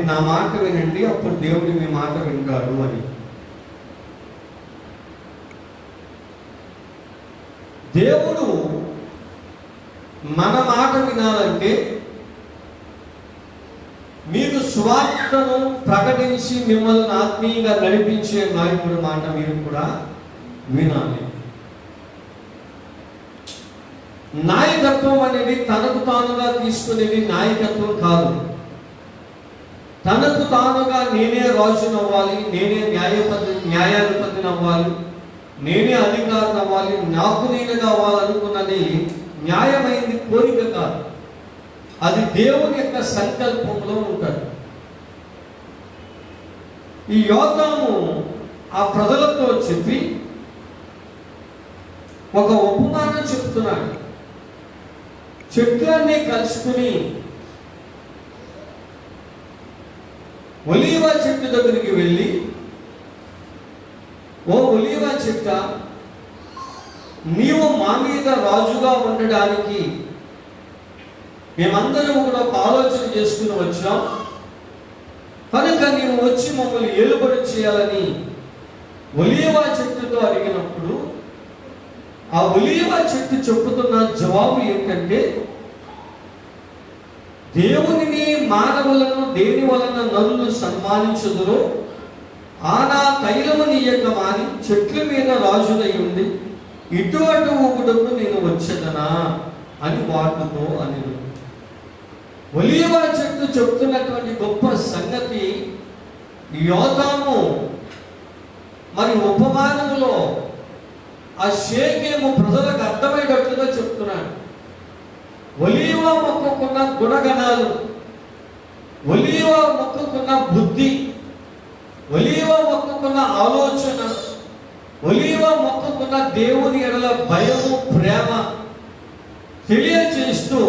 నా మాట వినండి, అప్పుడు దేవుడు మీ మాట వింటాడు అని. దేవుడు మన మాట వినాలంటే మీకు సువార్తను ప్రకటించి మిమ్మల్ని ఆత్మీయంగా నడిపించే నాయకుడి మాట మీరు కూడా వినాలి. నాయకత్వం అనేది తనకు తానుగా తీసుకునేది నాయకత్వం కాదు. తనకు తానుగా నేనే రాజును అవ్వాలి, నేనే న్యాయాధిపతిని అవ్వాలి, నేనే అధికారిని అవ్వాలి, నాకు నేనుగా అవ్వాలనుకున్నది న్యాయమైంది కోరిక కాదు. అది దేవుని యొక్క సంకల్పంలో ఉంటుంది. ఈ యోతాము ఆ ప్రజలతో చెప్పి ఒక ఉపమానం చెప్తున్నాడు. చెట్లన్నీ కలుసుకుని ఒలీవ చెట్టు దగ్గరికి వెళ్ళి, ఓ ఒలీవ చెట్ట, నీవు మా మీద రాజుగా ఉండడానికి మేమందరం కూడా ఒక ఆలోచన చేసుకుని వచ్చాం కనుక నీవు వచ్చి మమ్మల్ని ఏలుబడి చేయాలని ఒలీవ చెట్టుతో అడిగినప్పుడు ఆ ఒలీవ చెట్టు చెప్పుతున్న జవాబు ఏంటంటే, దేవునిని మానవులను దేని వలన నరులు సన్మానించుదురో ఆనా తైలము నీయక మాని చెట్ల మీద రాజునై ఉండి ఇటు అటు ఊగుటకు నేను వచ్చేదనా అని వాటితో అని. ఒలీవ చెట్టు చెప్తున్నటువంటి గొప్ప సంగతి యోతాము మరి ఉపమానములో ఆ షేకేము ప్రజలకు అర్థమయ్యేటట్లుగా చెప్తున్నాడు. ఒలీవ మొక్కకున్న గుణగణాలు, ఒలీవ మొక్కకున్న బుద్ధి, ఒలీవ మొక్కకున్న ఆలోచన, ఒలీవ మొక్కకున్న దేవుని ఎడల భయము, ప్రేమ తెలియచేస్తూ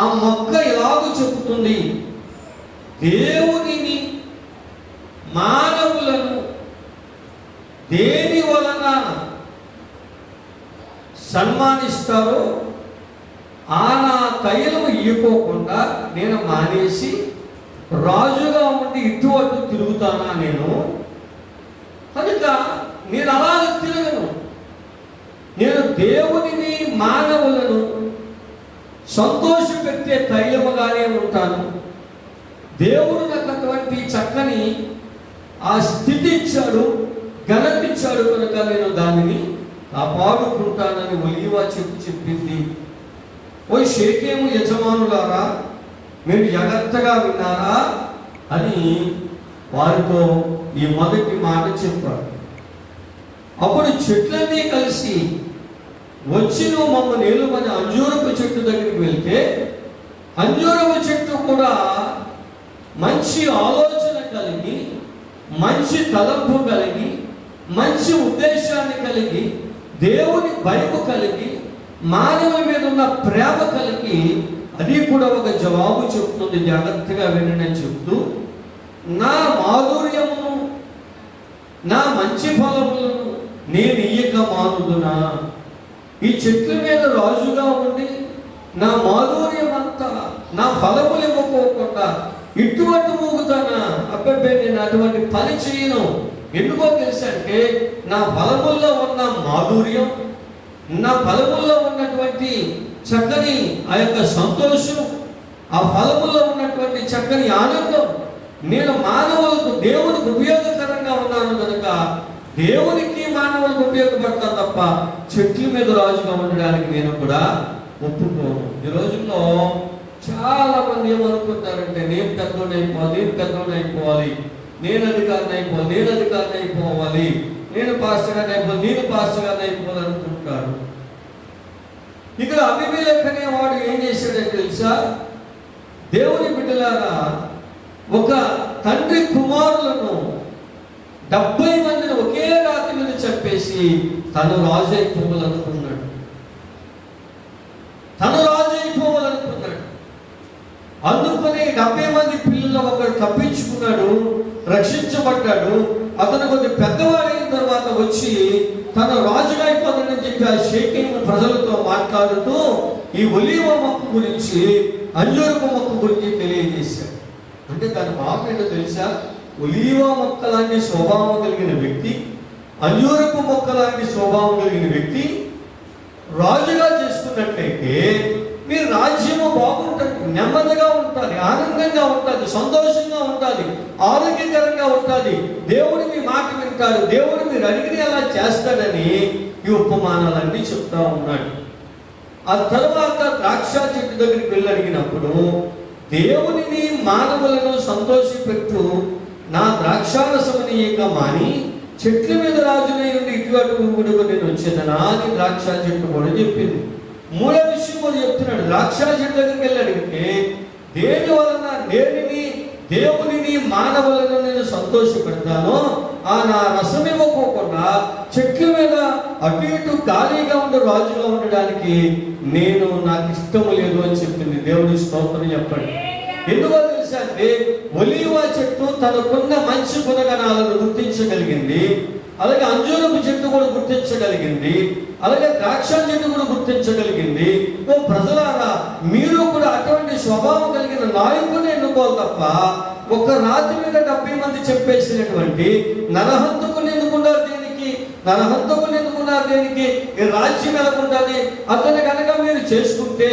ఆ మొక్క ఎలాగూ చెబుతుంది, దేవునిని మానవులను దేని వలన సన్మానిస్తారో ఆ నా తైలము ఇయ్యకోకుండా నేను మానేసి రాజుగా ఉండి ఇటు అటు తిరుగుతానా నేను? కనుక నేను అలాగ తిరగను. నేను దేవునిని మానవులను సంతోషపెట్టే తైలముగానే ఉంటాను. దేవుడు నాకు అటువంటి చక్కని ఆ స్థితి ఇచ్చాడు, ఘనత ఇచ్చాడు కనుక నేను దానిని కాపాడుకుంటానని ఒలీవ చెట్టు చెప్పింది. ఓ షేకేము యజమానులారా, మీరు జాగ్రత్తగా విన్నారా అని వారితో ఈ మొదటి మాట చెప్పాడు. అప్పుడు చెట్లన్నీ కలిసి వచ్చి నువ్వు మమ్మల్ని ఏలుమని అంజూరపు చెట్టు దగ్గరికి వెళ్తే, అంజూరపు చెట్టు కూడా మంచి ఆలోచన కలిగి, మంచి తలంపు కలిగి, మంచి ఉద్దేశాన్ని కలిగి, దేవుని భయము కలిగి, మానవుల మీద ఉన్న ప్రేమ కలిగి అది కూడా ఒక జవాబు చెప్తుంది. జాగ్రత్తగా వినని చెప్తూ, నా మాధుర్యమును నా మంచి ఫలములను నేను ఇయ్యక మానుదునా? ఈ చెట్ల మీద రాజుగా ఉండి నా మాధుర్యం అంతా, నా ఫలములు ఇవ్వకోకుండా ఇటువంటి ఊగుతానా? అబ్బాయి నేను అటువంటి పని చేయను. ఎందుకో తెలుసంటే నా ఫలముల్లో ఉన్న మాధుర్యం, నా ఫలముల్లో ఉన్నటువంటి చక్కని ఆ యొక్క సంతోషం, ఆ ఫలముల్లో ఉన్నటువంటి చక్కని ఆనందం, నేను మానవులకు దేవునికి ఉపయోగకరంగా ఉన్నాను కనుక దేవునికి మానవులకు ఉపయోగపడతాను తప్ప చెట్ల మీద రాజుగా ఉండడానికి నేను కూడా ఒప్పుకోను. ఈ రోజుల్లో చాలా మంది ఏమనుకుంటారంటే నేను పెద్దోడు అయిపోవాలి, నేను పెద్దోడు అయిపోవాలి, నేను అధికారిని అయిపోవాలి, నేను అధికారిని అయిపోవాలి, నేను పాస్టర్ గారిని అయిపోవాలి, నేను పాస్టర్ గారిని అయిపోవాలి అనుకుంటారు. ఇక్కడ అబీమెలెకు అనేవాడు ఏం చేశాడో తెలుసా? దేవుని బిడ్డలారా, ఒక తండ్రి కుమారులను 70 మందిని ఒకే రాత్రి మీద చంపేసి తను రాజు అయిపోవాలనుకున్నాడు. అందుకని 70 మంది పిల్లలు ఒకరు తప్పించుకున్నాడు, రక్షించబడ్డాడు. అతను కొద్ది పెద్దవాడైన తర్వాత వచ్చి తన రాజుగా అయిపోతాడని చెప్పి ఆ షేకేము ప్రజలతో మాట్లాడుతూ ఈ ఒలీవ మొక్క గురించి, అంజూరపు మొక్క గురించి తెలియజేశాడు. అంటే దాని భావం ఏంటో తెలుసా? ఒలీవ మొక్క లాంటి స్వభావం కలిగిన వ్యక్తి, అంజూరపు మొక్క లాంటి స్వభావం కలిగిన వ్యక్తి రాజుగా చేసుకున్నట్లయితే మీ రాజ్యము బాగుంటుంది, నెమ్మదిగా ఉంటుంది, ఆనందంగా ఉంటుంది, సంతోషంగా ఉంటుంది, ఆరోగ్యకరంగా ఉంటుంది. దేవుడు మీ మాట వింటాడు, దేవుడు మీరు అడిగిన అలా చేస్తాడని ఈ ఉపమానాలన్నీ చెప్తా ఉన్నాడు. ఆ తర్వాత ద్రాక్ష చెట్టు దగ్గరికి వెళ్ళి అడిగినప్పుడు, దేవునిని మానవులను సంతోషపెట్టు నా ద్రాక్షారసముని ఇక మాని చెట్ల మీద రాజునై ఉండి ఇటువంటి ఊగుడుకు నేను వచ్చేదనా అని ద్రాక్ష చెట్టు కూడా చెప్పింది. మూడో విషయం కూడా చెప్తున్నాడు. ద్రాక్ష చెట్టు దగ్గరికి వెళ్ళి అడిగితే, దేని వలన దేవునిని మానవులను నేను సంతోషపెడతానో ఆ నా రసం ఇవ్వకోకుండా చెట్ల మీద అటు ఇటు ఖాళీగా ఉండే రాజుగా ఉండడానికి నాకు ఇష్టము లేదు అని చెప్పింది. దేవుడి స్తోత్రం చెప్పండి. ఎందుకో తెలుసా అంటే, ఒలీవ చెట్టు తనకున్న మంచి గుణగణాలను గుర్తించగలిగింది, అలాగే అంజూరపు చెట్టు కూడా గుర్తించగలిగింది, అలాగే ద్రాక్ష చెట్టు కూడా గుర్తించగలిగింది. ఓ ప్రజలారా, మీరు కూడా అటువంటి స్వభావం కలిగిన నాయకుని ఎన్నుకోవాలి తప్ప ఒక రాతి మీద 70 మంది చెప్పేసినటువంటి నరహంతకుని ఎన్నుకున్నారు దేనికి? ఈ రాజ్యం ఎలాగుంటుంది? అతను కనుక మీరు చేసుకుంటే,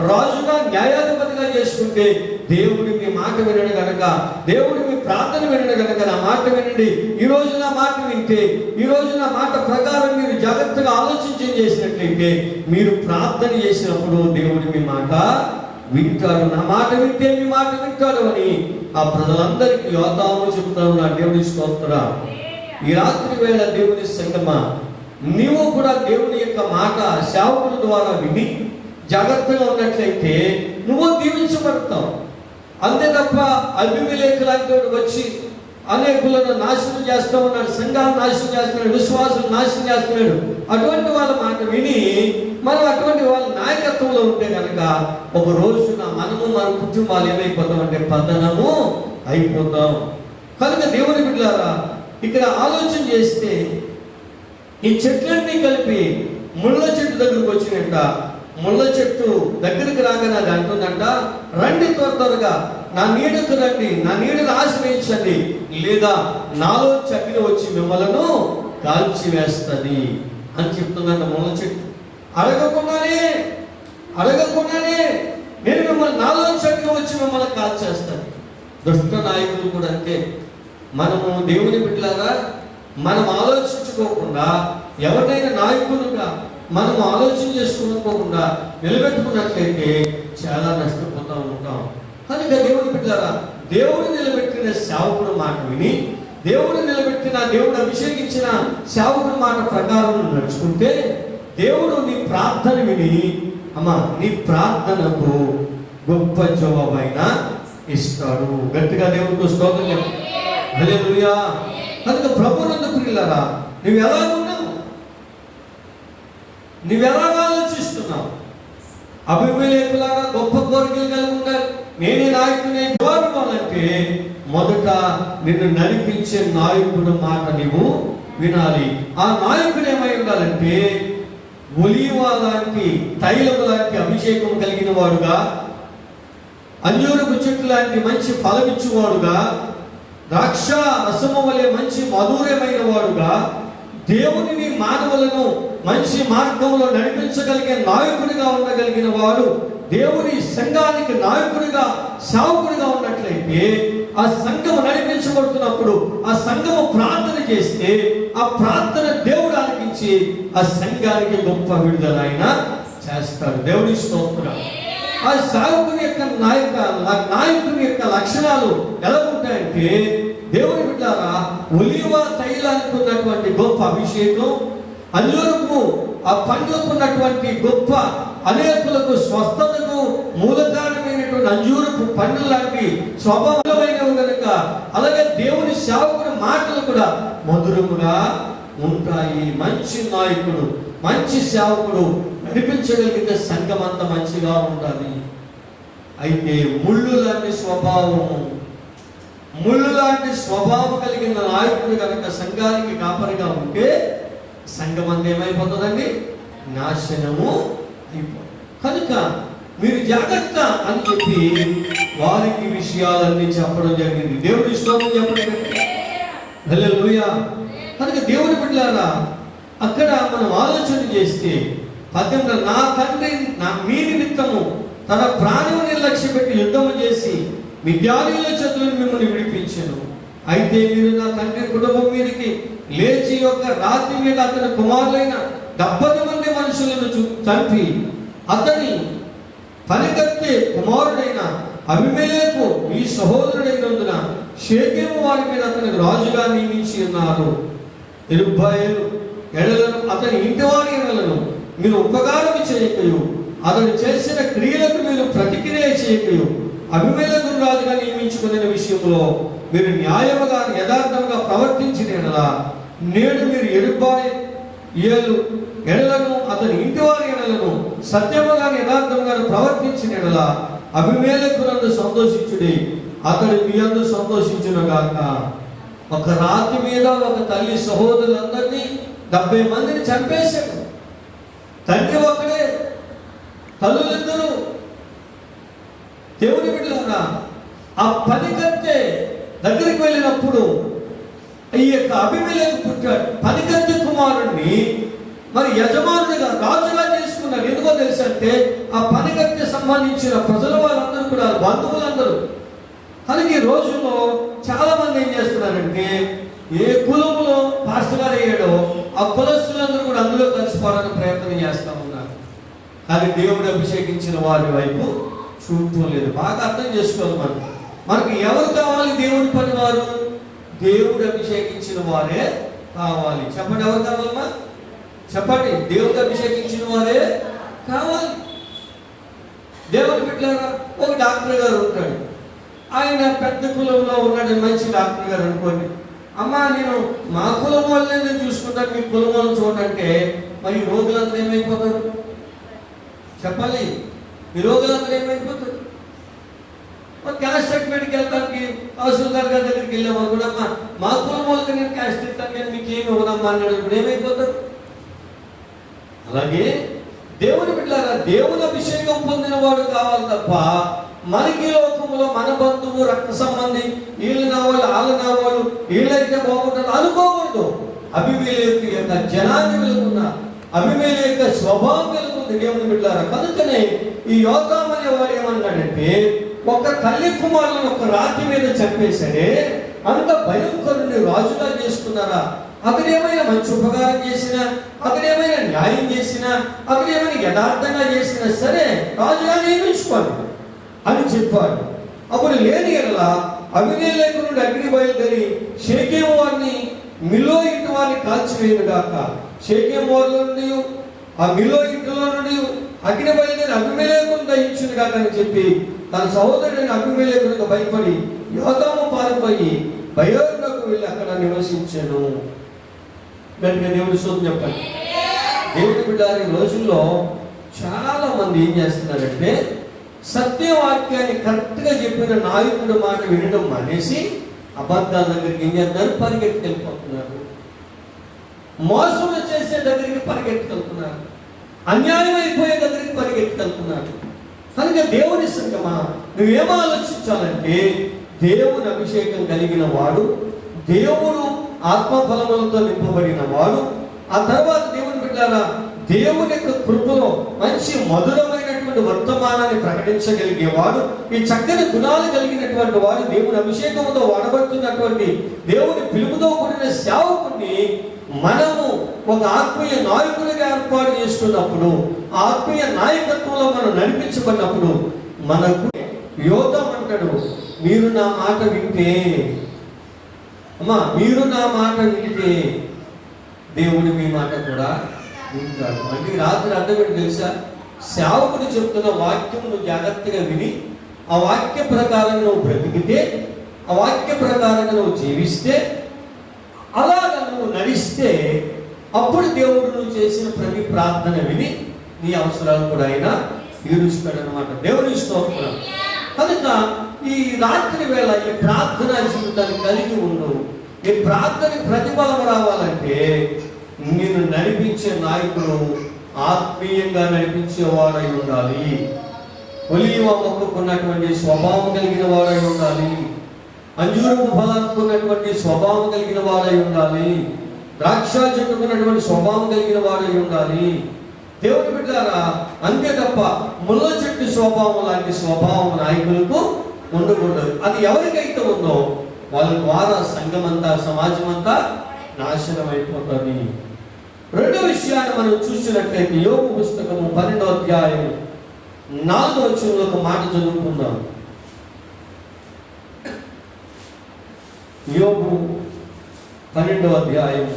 రాజుగా న్యాయాధిపతిగా చేసుకుంటే, దేవుడి మీ మాట వినడు కనుక, దేవుడి మీ ప్రార్థన వినడు కనుక నా మాట వినండి. ఈ రోజు నా మాట వింటే, ఈ రోజు నా మాట ప్రకారం మీరు జాగ్రత్తగా ఆలోచించి చేసినట్లయితే, మీరు ప్రార్థన చేసినప్పుడు దేవుడి మీ మాట వింటాడు. నా మాట వింటే మీ మాట వింటాడు అని ఆ ప్రజలందరికీ యోతాము చెప్తా ఉన్నాడు. దేవుని స్తోత్రం. ఈ రాత్రి వేళ దేవుని సంగమా, నీవు కూడా దేవుని యొక్క మాట సేవకుల ద్వారా విని జాగ్రత్తగా ఉన్నట్లయితే నువ్వు దీవించబడతావు. అంతే తప్ప అభిమేలెకు లాంటి వచ్చి అనేకులను నాశనం చేస్తా ఉన్నాడు, సంఘాలను నాశనం చేస్తున్నాడు, విశ్వాసం నాశనం చేస్తున్నాడు. అటువంటి వాళ్ళ మాట విని మనం అటువంటి వాళ్ళ నాయకత్వంలో ఉంటే కనుక ఒక రోజున మనము మన కుటుంబాలు ఏమైపోతాం అంటే పతనము అయిపోతాం. కనుక దేవుని బిడ్డలారా, ఇక్కడ ఆలోచన చేస్తే ఈ చెట్లన్నీ కలిపి ముళ్ళ చెట్టు దగ్గరకు వచ్చినట్ట. ముళ్ళ చెట్టు దగ్గరికి రాగానే అది అంటుందంట, రండి త్వరగా నా నీడకు రండి, నా నీడను ఆశ్రయించండి, లేదా నాలో అగ్ని వచ్చి మిమ్మలను కాల్చివేస్తుంది అని చెప్తుందంట ముళ్ళ చెట్టు. అడగకుండానే నేను మిమ్మల్ని నాలో అగ్ని వచ్చి మిమ్మల్ని కాల్చేస్తాను. దుష్ట నాయకులు కూడా అంతే. మనము దేవుని బిడ్డలాగా మనం ఆలోచించుకోకుండా, ఎవరినైనా నాయకులుగా మనం ఆలోచన చేసుకోకుండా నిలబెట్టుకున్నట్లయితే చాలా నష్టపోతూ ఉంటాం. కనుక దేవుని బిడ్డలారా, దేవుడు నిలబెట్టిన సేవకుడు మాట విని, దేవుడు అభిషేకించిన సేవకుడు మాట ప్రకారం నడుచుకుంటే దేవుడు నీ ప్రార్థన విని, నీ ప్రార్థనకు గొప్ప జవాబైన ఇస్తాడు. గట్టిగా దేవుడికి స్తోత్రం చెప్పండి. హల్లెలూయా. కనుక ప్రభువునందు ప్రియులారా, నువ్వు ఎలా ఉన్నావు? నువ్వెలా ఆలోచిస్తున్నావు? అభిమేలెకులాగా గొప్ప కోరికలు కలిగి ఉండాలి, నేనే నాయకుడిని కోరుకోవాలంటే మొదట నిన్ను నడిపించే నాయకుడు మాట నీవు వినాలి. ఆ నాయకుడు ఏమై ఉండాలంటే ఒలీవ లాంటి, తైలము లాంటి అభిషేకం కలిగిన వాడుగా, అంజూరపు చెట్టు లాంటి మంచి ఫలమిచ్చువాడుగా, ద్రాక్ష రసము వలె మంచి మధురమైన వాడుగా, దేవునిని మానవులను మంచి మార్గంలో నడిపించగలిగే నాయకుడిగా ఉండగలిగిన వాడు దేవుని సంఘానికి నాయకుడిగా, సేవకుడిగా ఉన్నట్లయితే ఆ సంఘము నడిపించబడుతున్నప్పుడు ఆ సంఘము ప్రార్థన చేస్తే ఆ ప్రార్థన దేవుడు ఆలకించి ఆ సంఘానికి గొప్ప విడుదల ఆయన చేస్తాడు. దేవుని స్తోత్రం. ఆ సేవకుని యొక్క నాయకుని యొక్క లక్షణాలు ఎలా ఉంటాయంటే, దేవుని బిడ్డలారా, ఒలీవ తైలానికి ఉన్నటువంటి గొప్ప అభిషేకం, అంజూరపు ఆ పండ్లకు ఉన్నటువంటి గొప్ప, అనేకులకు స్వస్థతకు మూలకారణమైనటువంటి అంజూరపు పండ్లు లాంటి స్వభావమైనవి కనుక, అలాగే దేవుని సేవకుని మాటలు కూడా మధురముగా ఉంటాయి. మంచి నాయకుడు, మంచి సేవకుడు నడిపించగలిగితే సంఘం అంత మంచిగా ఉండాలి. అయితే ముళ్ళు లాంటి స్వభావం కలిగిన నాయకుడు కనుక సంఘానికి కాపరిగా ఉంటే సంఘం అంతా ఏమైపోతుందండి? నాశనము అయిపోతుంది. కనుక మీరు జాగ్రత్త అని చెప్పి వారికి విషయాలన్నీ చెప్పడం జరిగింది. దేవుడి స్తోత్రం చెప్పండి. హల్లెలూయా. కనుక దేవుడి బిడ్డలారా, అక్కడ మనం ఆలోచన చేస్తే 18 నా తండ్రి మీ నిమిత్తము తన ప్రాణం నిర్లక్ష్య పెట్టి యుద్ధము చేసి మిద్యానీయుల చేతులను మిమ్మల్ని విడిపించెను. అయితే మీరు నా తండ్రి కుటుంబం మీదకి లేచి ఒక రాత్రి మీద అతని కుమారులైన 70 మంది మనుషులను చంపి అతని పనికత్తే కుమారుడైన అబీమెలెకు మీ సహోదరుడైనందున షేకెము వారి మీద అతనికి రాజుగా నియమించి ఉన్నారు. 70 ఏళ్లను అతని ఇంటి వారి ఏళ్లను మీరు ఉపకారం చేయకయు అతడు చేసిన క్రియలకు మీరు ప్రతిక్రియ చేయకయు అబీమెలెకు రాజుగా నియమించుకునే విషయంలో మీరు న్యాయముగా యథార్థంగా ప్రవర్తించిన ఎడలా నేడు మీరు 70 ఏళ్లను అతని ఇంటి వారి ఏళ్లను సత్యముగా యథార్థంగా ప్రవర్తించిన ఎడలా అబీమెలెకునందు సంతోషించుడి, అతడు మీ యందు సంతోషించునుగాక. ఒక రాతి మీద ఒక తల్లి సహోదరులందరినీ 70 మందిని చంపేశాడు. తండ్రి ఒక్కడే, తల్లులిద్దరూ. దేవుని బిడ్డలారా, ఆ పనికత్తె దగ్గరికి వెళ్ళినప్పుడు ఈ యొక్క అబీమెలెకు పుట్టాడు. పనికత్తె కుమారుణ్ణి మరి యజమానుడిగా రాజుగా చేసుకున్నాడు. ఎందుకో తెలుసంటే ఆ పనికత్తె సంబంధించిన ప్రజల వాళ్ళందరూ కూడా బంధువులందరూ. కానీ ఈ రోజుల్లో చాలా మంది ఏం చేస్తున్నారంటే ఏ కులములో పాస్టర్ గారు అయ్యాడో ఆ కులస్తులందరూ కూడా అందులో కలిసిపోవడానికి ప్రయత్నం చేస్తూ ఉన్నారు. కానీ దేవుడు అభిషేకించిన వారి వైపు చూడటం లేదు. బాగా అర్థం చేసుకోవాలి. మనకి ఎవరు కావాలి? దేవుడి పని వారు, దేవుడు అభిషేకించిన వారే కావాలి. చెప్పండి, ఎవరు కావాలమ్మా? చెప్పండి. దేవుడు అభిషేకించిన వారే కావాలి. దేవుడి బిడ్డలారా, ఒక డాక్టర్ గారు ఉంటాడు. ఆయన పెద్ద కులంలో ఉన్నాడు, మంచి డాక్టర్ గారు అనుకోండి. అమ్మా, నేను మా కులం వాళ్ళే నేను చూసుకుంటాను, మీ కులం వాళ్ళని చూడంటే మరి రోగులందరూ ఏమైపోతారు? చెప్పాలి. ఈ రోగులందరూ ఏమైపోతారు? క్యాస్ట్ సర్టిఫికేట్కి వెళ్తానికి తహసీల్దార్ గారి దగ్గరికి వెళ్ళాము కూడా, మా కులం వాళ్ళకి నేను క్యాస్ట్ ఇస్తాను, నేను మీకు ఏమి ఇవ్వదమ్మా అన్నాడు. ఇప్పుడు ఏమైపోతారు? అలాగే దేవుని బిడ్డలారా, దేవుని అభిషేకం పొందిన వాడు కావాలి తప్ప మనకి లోకములో మన బంధువు, రక్త సంబంధి, వీళ్ళు నా వాళ్ళు, వాళ్ళు నా వాళ్ళు, వీళ్ళైతే బాగుంటారు అనుకోకూడదు. అబీమెలెకు యొక్క జనాన్ని వెలుగున్న అబీమెలెకు యొక్క స్వభావం వెలుగుతుంది దేవుని బిడ్డలారా. కనుకనే ఈ యోతాము అనేవాడు ఏమన్నాడంటే, ఒక తల్లి కుమారులను ఒక రాతి మీద చంపేశాడే, అంత భయంకరుని రాజుగా చేసుకున్నారా? అతను ఏమైనా మంచి ఉపకారం చేసినా, అతను ఏమైనా న్యాయం చేసినా, అతను ఏమైనా యథార్థంగా చేసినా సరే రాజుగా నియమించుకోవాలి అని చెప్పాడు. అప్పుడు లేని ఎడల అబీమెలెకు నుండి అగ్ని బయలుదేరి షేకెము వారిని మిలో ఇంటి వారిని కాల్చివేయును గాక. షేకెము వారి నుండి ఆ మిలో ఇంటిలో నుండి అగ్ని బయలుదేరి అబీమెలెకును దహించును గాక అని చెప్పి తన సహోదరుడైన అబీమెలెకునకు భయపడి యోతాము పారిపోయి బయోరుకు వెళ్ళి అక్కడ నివసించాను. గట్టిగా దేవుడి స్తోత్రం చెప్పండి. దేవుడి బిడ్డలారా, ఈ రోజుల్లో చాలా మంది ఏం చేస్తున్నారంటే సత్యవాక్యాన్ని కరెక్ట్గా చెప్పిన నాయకుడు మాట వినడం మానేసి అబద్ధాల దగ్గరికి ఏం చేస్తున్నారు? పరిగెట్టుకెళ్ళిపోతున్నారు. మోసములు చేసే దగ్గరికి పరిగెట్టుకెళ్తున్నారు. అన్యాయం అయిపోయే దగ్గరికి పరిగెట్టుకెళ్తున్నారు. కనుక దేవుని సంగమా, నువ్వేం ఆలోచించాలంటే దేవుని అభిషేకం కలిగిన వాడు, దేవుడు ఆత్మఫలములతో నింపబడిన వాడు, ఆ తర్వాత దేవుని బిడ్డలారా దేవుని యొక్క కృపలో మంచి మధురమైనటువంటి వర్తమానాన్ని ప్రకటించగలిగేవాడు, ఈ చక్కని గుణాలు కలిగినటువంటి వాడు, దేవుని అభిషేకంతో వాడబడుతున్నటువంటి దేవుని పిలుపుతో కూడిన సేవకుని మనము ఒక ఆత్మీయ నాయకుడిగా ఏర్పాటు చేసుకున్నప్పుడు, ఆత్మీయ నాయకత్వంలో మనం నడిపించబడినప్పుడు మనకు యోతం అంటాడు, మీరు నా మాట వింటే, అమ్మా మీరు నా మాట వింటే దేవుడు మీ మాట కూడా వింటాడు. అంటే రాత్రి అర్థం ఏంటి తెలుసా? సేవకుడు చెప్తున్న వాక్యం నువ్వు జాగ్రత్తగా విని ఆ వాక్య ప్రకారం నువ్వు బ్రతికితే, ఆ వాక్య ప్రకారంగా నువ్వు జీవిస్తే, అలాగ నువ్వు నడిస్తే అప్పుడు దేవుడు నువ్వు చేసిన ప్రతి ప్రార్థన విని నీ అవసరాలు కూడా ఆయన తీరుస్తాడు అన్నమాట. దేవుని స్తోత్రం. కనుక ఈ రాత్రి వేళ ఈ ప్రార్థనా జీవితాన్ని కలిగి ఉండు. ఈ ప్రార్థనకి ప్రతిఫలం రావాలంటే నిన్ను నడిపించే నాయకుడు ఆత్మీయంగా నడిపించేవాడై ఉండాలి. ఒలీవ మొక్కకున్నటువంటి స్వభావం కలిగిన వాడై ఉండాలి. అంజూరపు ఫలానికి ఉన్నటువంటి స్వభావం కలిగిన వాడై ఉండాలి. ద్రాక్ష చెట్టుకున్నటువంటి స్వభావం కలిగిన వాడై ఉండాలి. దేవుని బిడ్డలారా, అంతే తప్ప ముళ్ళ చెట్టు స్వభావం లాంటి స్వభావం నాయకులకు ఉండకూడదు. అది ఎవరికైతే ఉందో వాళ్ళ ద్వారా సంఘమంతా, సమాజం అంతా నాశనం అయిపోతుంది. రెండో విషయాన్ని మనం చూసినట్లయితే యోబు పుస్తకము 12వ అధ్యాయం 4వ వచనంలో ఒక మాట చదువుకుందాం. యోబు 12వ అధ్యాయం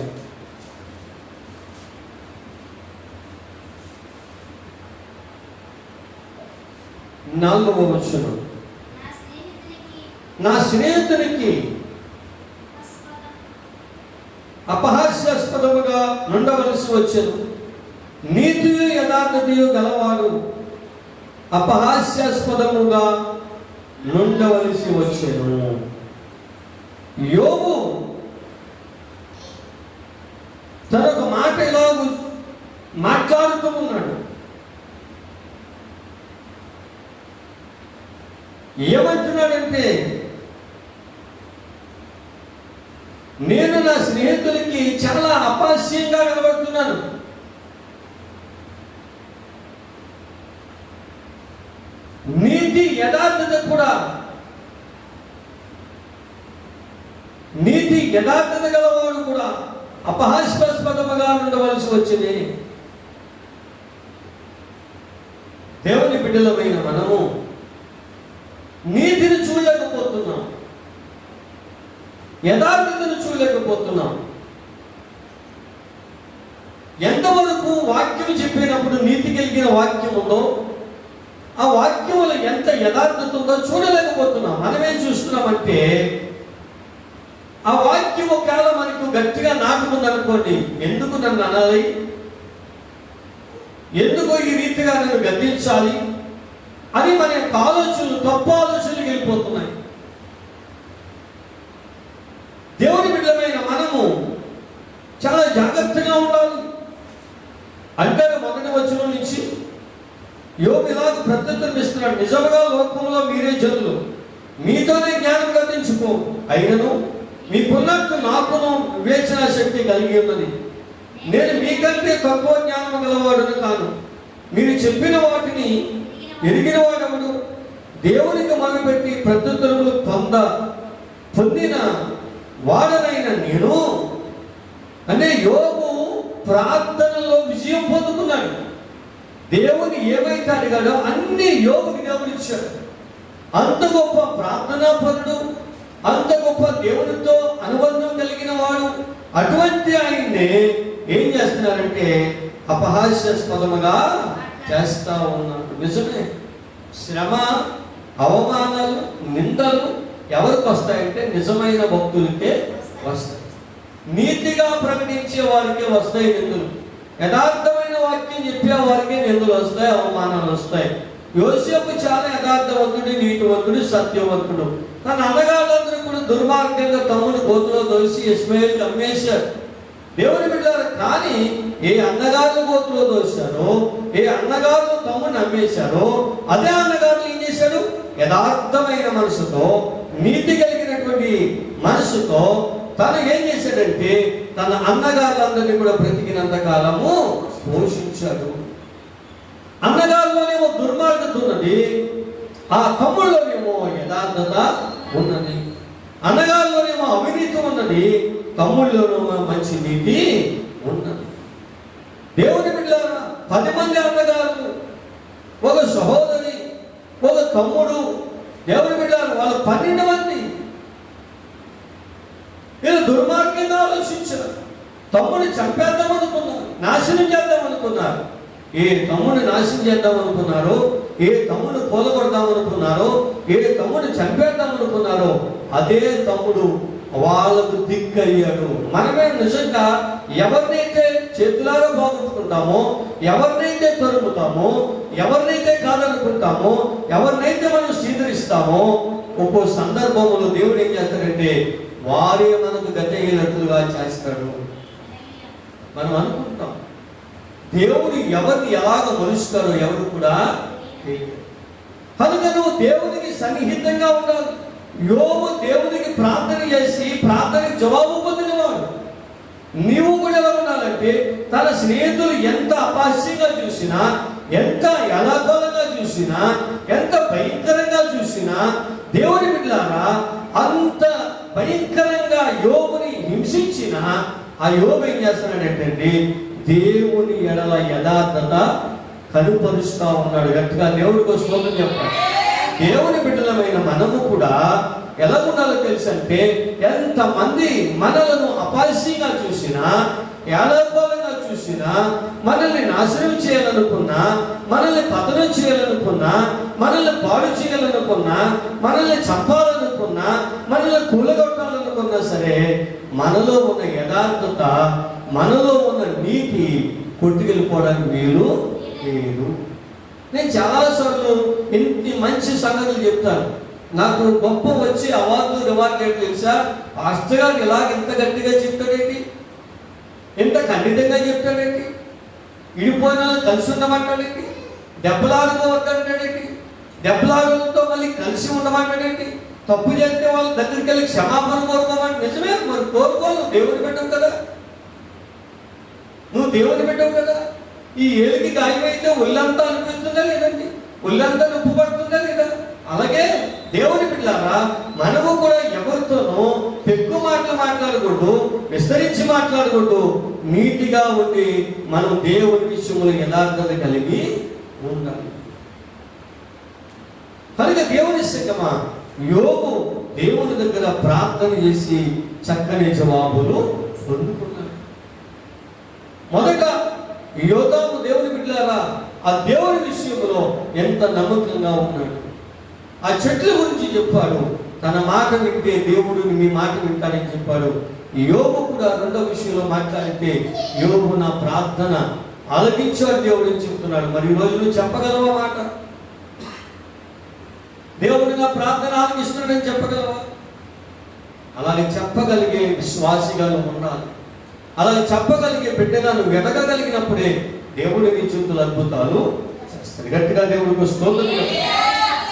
4వ వచనం. నా స్నేహితునికి అపహాస్యాస్పదముగా నుండవలసి వచ్చెను. నీతియు యథార్థతయు గలవాడు అపహాస్యాస్పదముగా నుండవలసి వచ్చెను. యోబు తనొక మాట ఇలాగ మాట్లాడుతూ ఉన్నాడు. ఏమంటున్నాడంటే, నేను నా స్నేహితులకి చాలా అపహాస్యంగా కనబడుతున్నాను. నీతి యథార్థత కూడా, నీతి యథార్థత గలవాడు కూడా అపహాస్యాస్పదముగా ఉండవలసి వచ్చింది. దేవుని బిడ్డలమైన మనము నీతిని చూడలేకపోతున్నాం, యథార్థతను చూడలేకపోతున్నాం. ఎంతవరకు వాక్యం చెప్పినప్పుడు నీతి కలిగిన వాక్యం ఉందో ఆ వాక్యంలో ఎంత యథార్థత ఉందో చూడలేకపోతున్నాం. మనమేం చూస్తున్నామంటే, ఆ వాక్యం ఒకవేళ మనకు గట్టిగా నాటుకుందనుకోండి, ఎందుకు నన్ను అనాలి, ఎందుకు ఈ రీతిగా నన్ను గద్దించాలి అని మన యొక్క ఆలోచనలు, తప్పు ఆలోచనలు వెళ్ళిపోతున్నాయి. దేవుని బిడ్డలమైన మనము చాలా జాగ్రత్తగా ఉండాలి. అంటే మొదటి వచనం నుంచి యోబు ఇలాగ ప్రత్యుత్తరం ఇస్తున్నాడు. నిజముగా లోకంలో మీరే జనులు, మీతోనే జ్ఞానం గతించుకో, అయినను మీకున్నట్టు నాకును వివేచన శక్తి కలిగి ఉన్నది. నేను మీకంటే తక్కువ జ్ఞానం గలవాడును కాను. మీరు చెప్పిన వాటిని ఎరిగిన వాడెవడు? దేవునికి మొదలుపెట్టి ప్రత్యుత్తరములు పొందిన వాడనైన నేను. అంటే యోబు ప్రార్థనలో విజయం పొందుకున్నాడు. దేవుని ఏమైతే అడిగాడో అన్ని యోబుకి దేవుడు ఇచ్చాడు. అంత గొప్ప ప్రార్థనా పరుడు, అంత గొప్ప దేవునితో అనుబంధం కలిగిన వాడు. అటువంటి ఆయన్నే ఏం చేస్తున్నారంటే అపహాస్యాస్పదముగా చేస్తా ఉన్నాడు. నిజమే, శ్రమ, అవమానాలు, నిందలు ఎవరికి వస్తాయంటే నిజమైన భక్తులకే వస్తాయి. నీతిగా ప్రకటించే వారికే వస్తాయి నిందలు. యథార్థమైన వాక్యం చెప్పే వారికే నిందలు వస్తాయి, అవమానాలు వస్తాయి. యోసేపు చాలా యథార్థవంతుడు, నీతివంతుడు, సత్యవంతుడు. తన అన్నగాళ్ళందరూ కూడా దుర్మార్గంగా తమ్ముడు గోతులో దోసి ఇష్మాయేలుకి అమ్మేశారు. దేవుని బిడ్డలారా, కానీ ఏ అన్నగారులు గోతులో దోశారో, ఏ అన్నగారులు తమ్ముడిని అమ్మేశారో, అదే అన్నగారులు ఏం చేశాడు? యథార్థమైన మనసుతో, నీతి కలిగినటువంటి మనసుతో తను ఏం చేశాడంటే తన అన్నగారులందరినీ కూడా బ్రతికినంత కాలము పోషించాడు. అన్నగారులోనేమో దుర్మార్గత ఉన్నది, ఆ తమ్ముళ్ళలోనేమో యథార్థత ఉన్నది. అన్నగారులోనేమో అవినీతి ఉన్నది, తమ్ముళ్ళలోనేమో మంచి నీతి ఉన్నది. దేవుని బిడ్డలారా, 10 మంది అన్నగారు, ఒక సహోదరి, ఒక తమ్ముడు. దేవుని బిడ్డలారా, వాళ్ళు 12 మంది. వీళ్ళు దుర్మార్గంగా ఆలోచించారు. తమ్ముడిని చంపేద్దాం అనుకున్నారు, నాశనం చేద్దాం అనుకున్నారు. ఏ తమ్ముడిని నాశనం చేద్దాం అనుకున్నారో, ఏ తమ్ముడు కూలగొడదాం అనుకున్నారో, ఏ తమ్ముడు చంపేద్దాం అనుకున్నారో అదే తమ్ముడు వాళ్ళకు దిక్కయ్యాడు. మనమే నిజంగా ఎవరినైతే చేతులారా బాగుంటుకుంటామో, ఎవరినైతే తరుముతామో, ఎవరినైతే కాదనుకుంటామో, ఎవరినైతే మనం స్వీకరిస్తామో, ఒక్కో సందర్భంలో దేవుడు ఏం చేస్తాడంటే వారే మనకు గతయ్యేటట్లుగా చేస్తాడు. మనం అనుకుంటాం దేవుడు ఎవరిని ఎలాగ మలుస్తారో ఎవరు కూడా తెలియదు. దేవుని బిడ్డలారా, కనుక నువ్వు దేవునికి సన్నిహితంగా ఉండాలి. యోబు దేవునికి ప్రార్థన చేసి ప్రార్థనకి జవాబు పొందినవాడు. నీవు కూడా ఎలా ఉండాలంటే తన స్నేహితులు ఎంత అపాస్యంగా చూసినా, ఎంత యథాతథంగా చూసినా, ఎంత భయంకరంగా చూసినా, దేవుని బిడ్డలారా అంత భయంకరంగా యోబుని హింసించిన ఆ యోబు ఏం చేస్తున్నాడంటే దేవుని ఎడల యథార్థత కనుపరుస్తా ఉన్నాడు. గట్టిగా దేవుడికి స్తోత్రం చెప్పాలి. దేవుని బిడ్డలమైన మనము కూడా ఎలా ఉండాలో తెలుసంటే, ఎంతమంది మనలను అపాస్యంగా చూసినా, ఏడాపాలంగా చూసినా, మనల్ని నాశనం చేయాలనుకున్నా, మనల్ని పతనం చేయాలనుకున్నా, మనల్ని పాడు చేయాలనుకున్నా, మనల్ని చంపాలనుకున్నా, మనల్ని కూలగొట్టాలనుకున్నా సరే, మనలో ఉన్న యథార్థత, మనలో ఉన్న నీతి కొట్టుకెళ్ళిపోవడానికి వీలు లేదు. నేను చాలాసార్లు ఇంత మంచి సంగతులు చెప్తాను. నాకు గొప్ప వచ్చి అవార్డులు రివార్డు ఏంటి తెలుసా? పాస్టర్ గారు ఇలాగ ఇంత గట్టిగా చెప్తాడేంటి, ఇంత ఖండితంగా చెప్తాడేంటి, ఇడిపోయిన కలిసి ఉండమంటాడేంటి, దెబ్బలాడుకోవద్దంటాడేంటి, దెబ్బలాడులతో మళ్ళీ కలిసి ఉండమంటాడేంటి, తప్పు చేస్తే వాళ్ళ దగ్గరికి వెళ్ళి క్షమాపణ కోరుకోమంటే నిజమే. మరి కోరుకోవాలి, దేవుని పెట్టవు కదా, నువ్వు దేవుని పెట్టవు కదా. ఈ ఏలికి గాయమైతే ఒళ్ళంతా అనిపిస్తుందా లేదండి? ఒళ్ళంతా నొప్పి పడుతుందా లేదా? అలాగే దేవుని బిడ్డలారా మనము కూడా ఎవరితోనూ ఎక్కువ మాటలు మాట్లాడకూడదు, విస్తరించి మాట్లాడకూడదు. నీతిగా ఉండి మనం దేవుని విషయంలో యథార్థత కలిగి ఉండాలి. కనుక దేవుని సంగమా యోబు దేవుని దగ్గర ప్రార్థన చేసి చక్కని జవాబులు పొందుకున్నాడు. మొదట యోతాము దేవుని బిడ్డలారా ఆ దేవుని విషయంలో ఎంత నమ్మకంగా ఉన్నాడు. ఆ చెట్ల గురించి చెప్పాడు, తన మాట వింటే దేవుడు మీ మాట వింటానని చెప్పాడు. యోబు కూడా రెండో విషయంలో మాట్లాడితే, యోబు నా ప్రార్థన ఆలకించాడు దేవుడు అని చెప్తున్నాడు. మరి ఈ రోజు నువ్వు చెప్పగలవా మాట? దేవుడు నా ప్రార్థన ఆలకిస్తున్నాడని చెప్పగలవా? అలాగే చెప్పగలిగే విశ్వాసిగా నువ్వు ఉండాలి. అలాగే చెప్పగలిగే బిడ్డగా నువ్వు ఎదగగలిగినప్పుడే దేవుడి నీ జీవితంలో అద్భుతాలు చేస్తాడు. గట్టిగా దేవుడికి స్తోత్రం.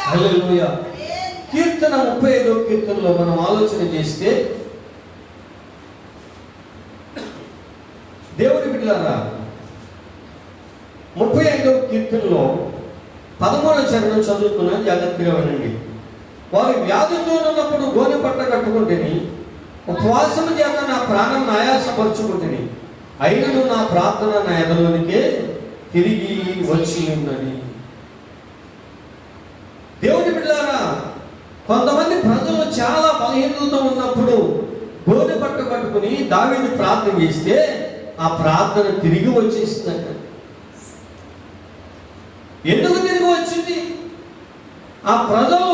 హల్లెలూయా. కీర్తన 35వ కీర్తనలో మనం ఆలోచన చేస్తే, దేవుని బిడ్డలారా 35వ కీర్తనలో 13వ చరణం చదువుతున్నాను, జాగ్రత్తగా వినండి. వారు వ్యాధితో ఉన్నప్పుడు గోనె పట్ట కట్టుకుంటేని, ఉపవాసము చేత నా ప్రాణం ఆయాసపరుచుకుంటేని, అయినను నా ప్రార్థన నా ఎదలోనికే తిరిగి వచ్చి ఉన్నది. దేవుని బిడ్డలారా కొంతమంది ప్రజలు చాలా బలహీనతతో ఉన్నప్పుడు గోనె పట్ట కట్టుకుని దావీదు ప్రార్థన చేస్తే ఆ ప్రార్థన తిరిగి వచ్చేసిందంట. ఎందుకు తిరిగి వచ్చింది? ఆ ప్రజలు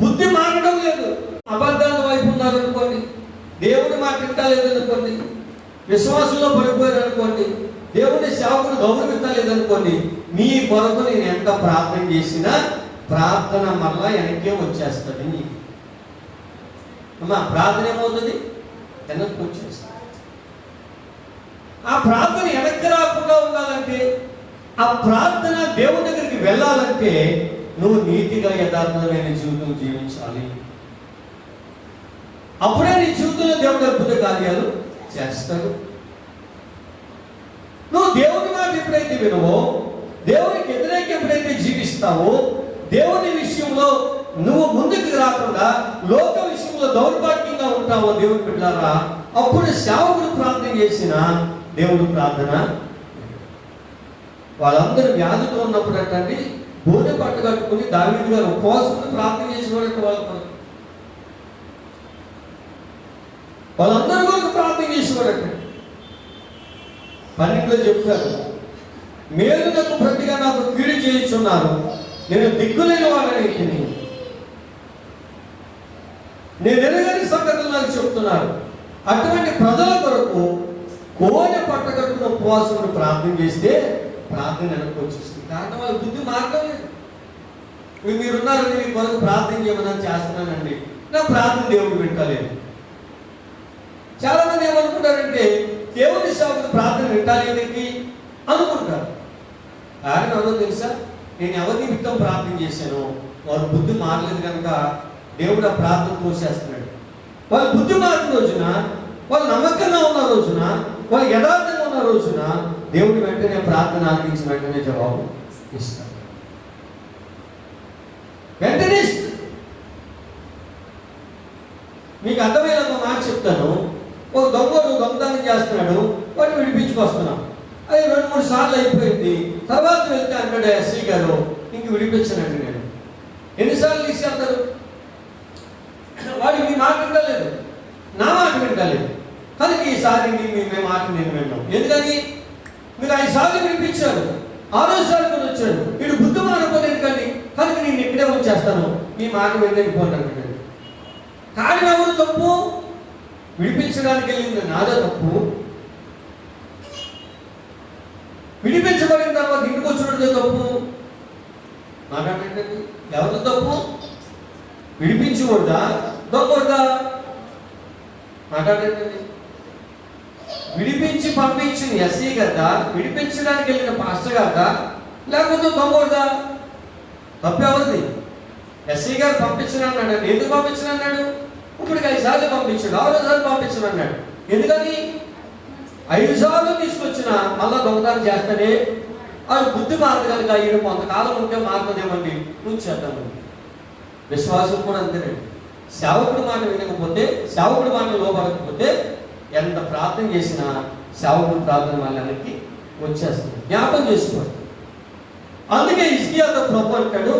బుద్ధి మారడం లేదు, అబద్ధాల వైపు ఉన్నారనుకోండి, దేవుని మాట వింటలేదనుకోండి, విశ్వాసంలో పడిపోయారు అనుకోండి, దేవుని సేవకుడు గౌరవించలేదనుకోండి, మీ కొరకు నేను ఎంత ప్రార్థన చేసినా ప్రార్థన మళ్ళా వెనక్కే వచ్చేస్తుంది. అమ్మా ప్రార్థన ఏమవుతుంది? వెనక్కి వచ్చేస్తుంది. ఆ ప్రార్థన వెనక్కి రాకుండా ఉండాలంటే, ఆ ప్రార్థన దేవుని దగ్గరికి వెళ్ళాలంటే నువ్వు నీతిగా యథార్థమైన జీవితం జీవించాలి. అప్పుడే నీ జీవితంలో దేవుడు అద్భుత కార్యాలు చేస్తాడు. నువ్వు దేవుని మాట ఎప్పుడైతే వినవో, దేవునికి వ్యతిరేకంగా ఎప్పుడైతే జీవిస్తావో, దేవుని విషయంలో నువ్వు ముందుకు రాకుండా లోక విషయంలో దౌర్భాగ్యంగా ఉంటావో దేవుని బిడ్డలారా, అప్పుడు సేవకుడు ప్రార్థన చేసిన దేవుడు ప్రార్థన. వాళ్ళందరూ వ్యాధితో ఉన్నప్పుడు అంటండి గోనె పట్ట కట్టుకుని దావీదు గారు ఉపవాసం ప్రార్థన చేసేవాడు. వాళ్ళందరూ కూడా ప్రార్థన చేసేవాడట. 12లో చెప్తారు, మేలునకు ప్రతిగా నాకు కీడు చేయించున్నారు, నేను దిక్కులేని వాడని నేను ఎరగని సంగతులు నాకు చెప్తున్నారు. అటువంటి ప్రజల కొరకు గోనె పట్ట కట్టుకున్న ఉపవాసం ప్రార్థన చేస్తే ప్రార్థన వెనక్కి వచ్చేస్తుంది. కారణం వాళ్ళ బుద్ధి మార్గం లేదు. మీరున్నారని మీ కొరకు ప్రార్థన చేయమని చేస్తున్నానండి, నా ప్రార్థన దేవుడు వింటలేదు. చాలా మంది ఏమనుకుంటారంటే దేవుని సేవకుడు ప్రార్థన వింటాలేదేంటి అనుకుంటారు. కారణం ఏదో తెలుసా? నేను ఎవరి నిమిత్తం ప్రార్థన చేశాను, వారు బుద్ధి మారలేదు కనుక దేవుడు ఆ ప్రార్థన తోసేస్తున్నాడు. వాళ్ళు బుద్ధి మారిన రోజున, వాళ్ళు నమ్మకంగా ఉన్న రోజున, వాళ్ళు యథార్థంగా ఉన్న రోజున దేవుడు వెంటనే ప్రార్థన ఆలకించి వెంటనే జవాబు ఇస్తాడు. వెంటనే ఇస్తాడు. మీకు అర్థమయ్యేలా ఒక మాట చెప్తాను. ఒక దొంగడు దొంగతనం చేస్తున్నాడు, వాడిని విడిపించుకొస్తున్నాం. అది 2-3 సార్లు అయిపోయింది. తర్వాత వెళ్తే అంటాడు ఎస్ఐ గారు, ఇంక విడిపించానండి నేను. ఎన్నిసార్లు తీసుకెళ్తారు? వాడు మీ మాట వింటలేదు, నా మాట వింటలేదు. కనుక ఈసారి మీ మాట నేను విన్నాం. ఎందుకని? మీరు 5 సార్లు వినిపించారు, 6వ సార్లు కూడా వచ్చాడు. వీడు బుద్ధి మారపోలేదు కానీ కనుక నేను ఇక్కడే వచ్చేస్తాను, మీ మాట వినలేకపోండి అంటాడు. కానీ ఎవరు తప్పు? విడిపించడానికి వెళ్ళింది నాదే తప్పు. విడిపించబడిన తర్వాత ఇంటికి వచ్చినట్టే తప్పు. మాట్లాడండి, ఎవరు తప్పు? విడిపించకూడదా, దొంగకూడదా? మాట్లాడండి. విడిపించి పంపించింది ఎస్ఐ కదా, విడిపించడానికి వెళ్ళిన పాస్టర్ కదా, లేకపోతే దొంగకూడదా? తప్పు ఎవరిది? ఎస్ఐ గారు పంపించనన్నాడు. ఎందుకు పంపించనన్నాడు? ఇప్పుడు 5 సార్లు పంపించాడు, 6వ సార్లు పంపించనన్నాడు. ఎందుకని? 5 సార్లు తీసుకొచ్చిన మళ్ళా దొంగతనం చేస్తానే అది బుద్ధి మారదు కనుక ఈయన కొంతకాలం ఉంటే మారుతుందేమండి, నువ్వు చేద్దాము. విశ్వాసం కూడా అంతేనండి. సేవకుడు మాట వినకపోతే, సేవకుడు మాట లోపడకపోతే ఎంత ప్రార్థన చేసినా సేవకుడు ప్రార్థన వాళ్ళకి వచ్చేస్తుంది. జ్ఞాపకం చేసుకోండి. అందుకే హిజ్కియాతో ప్రభు అంటాడు,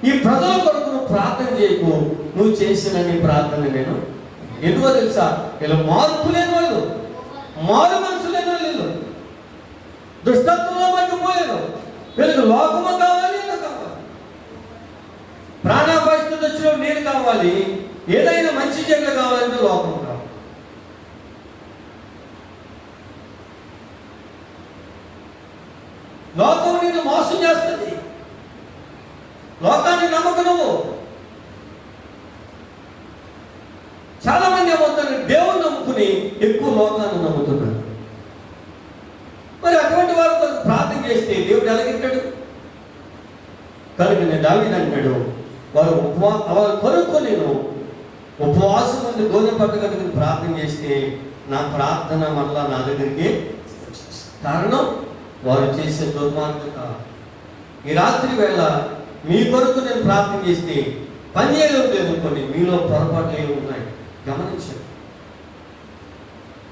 ఈ ప్రజల కొరకు నువ్వు ప్రార్థన చేయకు, నువ్వు చేసిన నీ ప్రార్థన నేను. ఎందుకో తెలుసా? వీళ్ళు మార్పు లేని వాళ్ళు, మారు మనసు లేని వాళ్ళు, దుష్టత్వంలో మగ్గిపోలేదు. వీళ్ళకి లోకము కావాలి, ఇల్లు కావాలి, ప్రాణాపాయ స్థితి వచ్చిన నీరు కావాలి, ఏదైనా మంచి చెట్లు కావాలంటే లోకం కావాలి. లోకం నిన్ను మోసం చేస్తుంది. లోకాన్ని నమ్మకు నువ్వు. చాలా మంది ఏమవుతారు, దేవుని నమ్ముకుని ఎక్కువ లోకాన్ని నమ్ముతున్నారు. మరి అటువంటి వారు ప్రార్థన చేస్తే దేవుడు ఎలాగింటాడు? కనుక దావీదు అంటాడు, వారు కొరకు నేను ఉపవాసం నుండి గోధుమ పట్టు కట్టుకుని ప్రార్థన చేస్తే నా ప్రార్థన మళ్ళా నా దగ్గరికి. కారణం వారు చేసే దుర్మార్గత. ఈ రాత్రి వేళ మీ కొరకు నేను ప్రార్థన చేస్తే పని చేయలేదు అనుకోండి, మీలో పొరపాట్లు ఏమి ఉన్నాయి గమనించండి.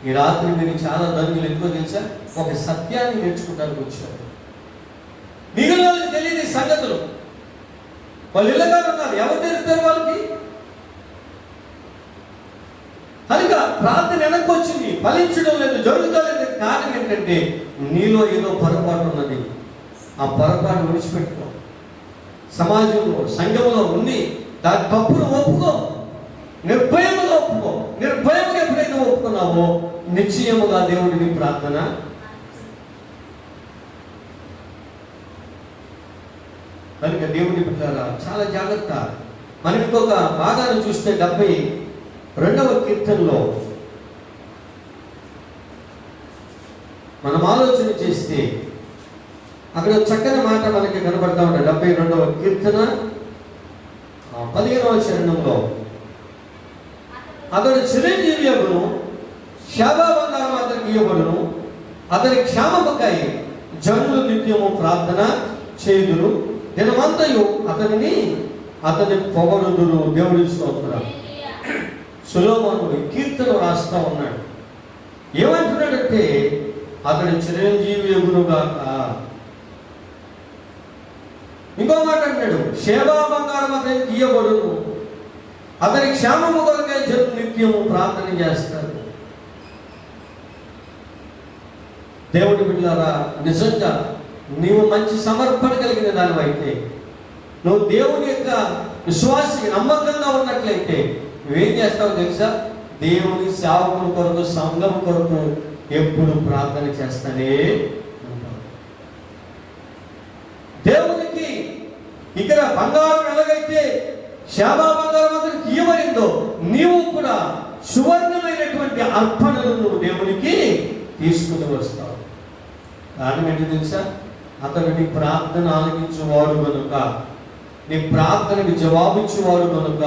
ఈ రాత్రి మీరు చాలా ధన్యులు. ఎందుకో తెలుసా? ఒక సత్యాన్ని నేర్చుకుంటానికి వచ్చారు. మిగిలిన వాళ్ళకి తెలియని సంగతులు. వాళ్ళు ఇళ్ళగా ఉన్నారు, ఎవరు తెలుస్తారు వాళ్ళకి? కనుక ప్రార్థన వెనక్కి వచ్చింది, ఫలించడం లేదు, జరుగుతలేదు. కారణం ఏంటంటే నీలో ఏదో పొరపాటు ఉన్నది. ఆ పొరపాటు విడిచిపెట్టుకో. సమాజంలో, సంఘంలో ఉంది, దాని తప్పును ఒప్పుకో, నిర్భయముగా ఒప్పుకో. నిర్భయముగా ఎప్పుడైతే ఒప్పుకున్నావో నిశ్చయముగా దేవుడిని ప్రార్థన. కనుక దేవుడి బిడ్డలారా చాలా జాగ్రత్త. మనం ఇంకొక భాగాన్ని చూస్తే 72వ కీర్తనలో మనం ఆలోచన చేస్తే అక్కడ చక్కని మాట మనకి కనబడతా ఉంటాయి. 72వ కీర్తన 15వ చరణంలో అతడు చిరంజీవి అగును, శాబా బంగారం అతనికి ఇవ్వబడును, అతని క్షేమముకై జనులు నిత్యము ప్రార్థన చేయుదురు, దినమంతయు అతని పొగడుదురు. దేవుడి స్తోత్రం. సొలొమోను కీర్తన రాస్తా ఉన్నాడు. ఏమంటున్నాడంటే అతడు చిరంజీవి అగునుగాక. ఇంకో మాట అంటాడు, సేవా బంగారం అతనికి ఇయ్యబడును, అతని క్షేమము కొరకై జనులు నిత్యము ప్రార్థన చేస్తారు. దేవుడి బిడ్డలారా, నిజంగా నీవు మంచి సమర్పణ కలిగిన దానివైతే, నువ్వు దేవుని యొక్క విశ్వాసికి నమ్మకంగా ఉన్నట్లయితే నువ్వేం చేస్తావు తెలుసా? దేవుని సేవకుల కొరకు, సంఘం కొరకు ఎప్పుడు ప్రార్థన చేస్తానే ఉంటావు. దేవునికి ఇక్కడ బంగారం ఎలాగైతే శాబా బంగారం అతనికి ఇవ్వబడిందో, నీవు కూడా సువర్ణమైనటువంటి అర్పణలు నువ్వు దేవునికి తీసుకుని వస్తావు. కారణం ఏంటి తెలుసా? అతడు నీ ప్రార్థన ఆలకించువాడు కనుక, నీ ప్రార్థనకి జవాబిచ్చేవాడు కనుక,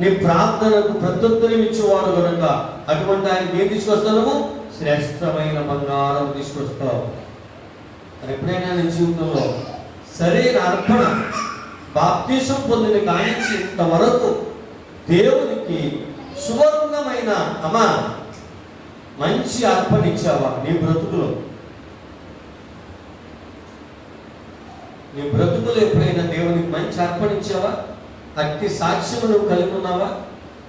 నీ ప్రార్థనకు ప్రత్యుత్తరం ఇచ్చేవాడు కనుక, అటువంటి ఆయనకి ఏం తీసుకొస్తావు? శ్రేష్టమైన బంగారం తీసుకొస్తావు. మరి ఎప్పుడైనా నీ జీవితంలో సరైన అర్పణ, బాప్తిసం పొందిన కానించి ఇంతవరకు దేవునికి సువర్ణమైన మంచి అర్పణ ఇచ్చావా? నీ బ్రతుకులో ఎప్పుడైనా దేవునికి మంచి అర్పణ ఇచ్చావా? అట్టి సాక్ష్యం నువ్వు కలిగి ఉన్నావా?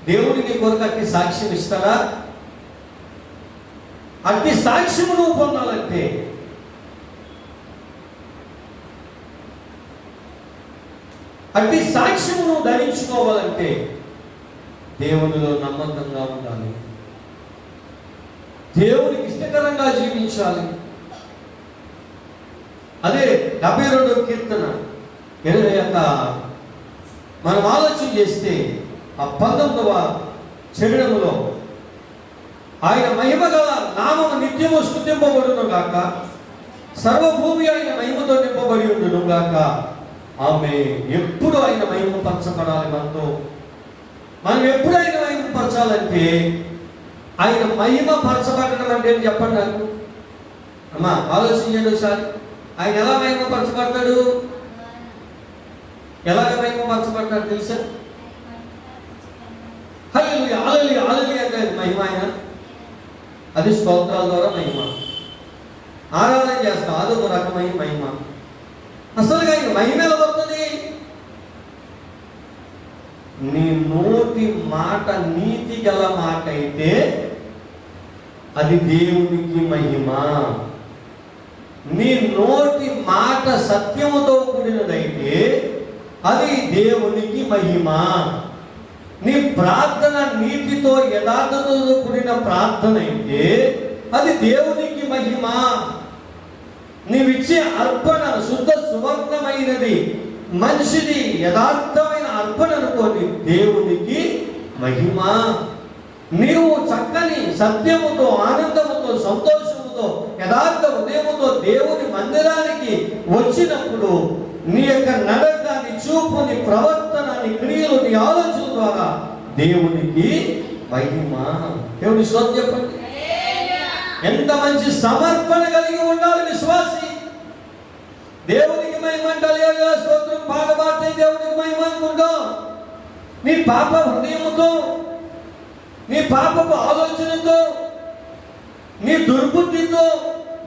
దేవుడికి కొరకు అట్టి సాక్ష్యం ఇస్తారా? అట్టి సాక్ష్యం నువ్వు పొందాలంటే అట్టి సాక్ష్యం నువ్వు ధరించుకోవాలంటే దేవునిలో నమ్మకంగా ఉండాలి, దేవునికి ఇష్టకరంగా జీవించాలి. అదే 72వ కీర్తన 20 మనం ఆలోచన చేస్తే ఆ 19వ చరణంలో ఆయన మహిమ గల నామము నిత్యము స్తుతింపబడును గాక, సర్వభూమి ఆయన మహిమతో నింపబడి ఉండును గాక. ఆమె ఎప్పుడు ఆయన మహిమ పరచబడాలి మనతో. మనం ఎప్పుడు ఆయన మహిమ పరచాలంటే, ఆయన మహిమ పరచబడడం అంటే చెప్పండి నాకు. అమ్మా ఆలోచించండి ఒకసారి. ఆయన ఎలా మహిమ పరచబడతాడు? ఎలాగ మహిమ పరచబడతాడు తెలుసా? హల్లెలూయా హల్లెలూయా హల్లెలూయా అంటే మహిమ ఆయన. అది స్తోత్రాల ద్వారా మహిమ. ఆరాధన చేస్తాం, అదొక రకమైన మహిమ. అసలుగా ఆయన మహిమ ఎలా వస్తుంది? నీ నోటి మాట నీతి గల మాట అయితే అది దేవునికి మహిమ. నీ నోటి మాట సత్యముతో కూడినదైతే అది దేవునికి మహిమ. నీ ప్రార్థన నీతితో యథార్థతతో కూడిన ప్రార్థన అయితే అది దేవునికి మహిమ. నీవిచ్చే అర్పణ శుద్ధ సువర్ణమైనది, మనిషిది, యథార్థమైన అర్పణ అనుకోని దేవునికి మహిమ. నీవు చక్కని సత్యముతో, ఆనందముతో, సంతోషముతో, యథార్థ హృదయముతో దేవుని మందిరానికి వచ్చినప్పుడు నీ యొక్క నడక, నీ చూపు, నీ ప్రవర్తన, నీ క్రియలు, నీ ఆలోచన ద్వారా దేవునికి మహిమ. దేవుని స్తోత్రం చెప్పండి. ఎంత మంచి సమర్పణ కలిగి ఉండాలి విశ్వాసి. దేవునికి మహిమ అంటాలి. స్తోత్రం పాట పాడితే దేవునికి మహిమ అనుకుంటాం. నీ పాప హృదయముతో, నీ పాపపు ఆలోచనతో, నీ దుర్బుద్ధితో,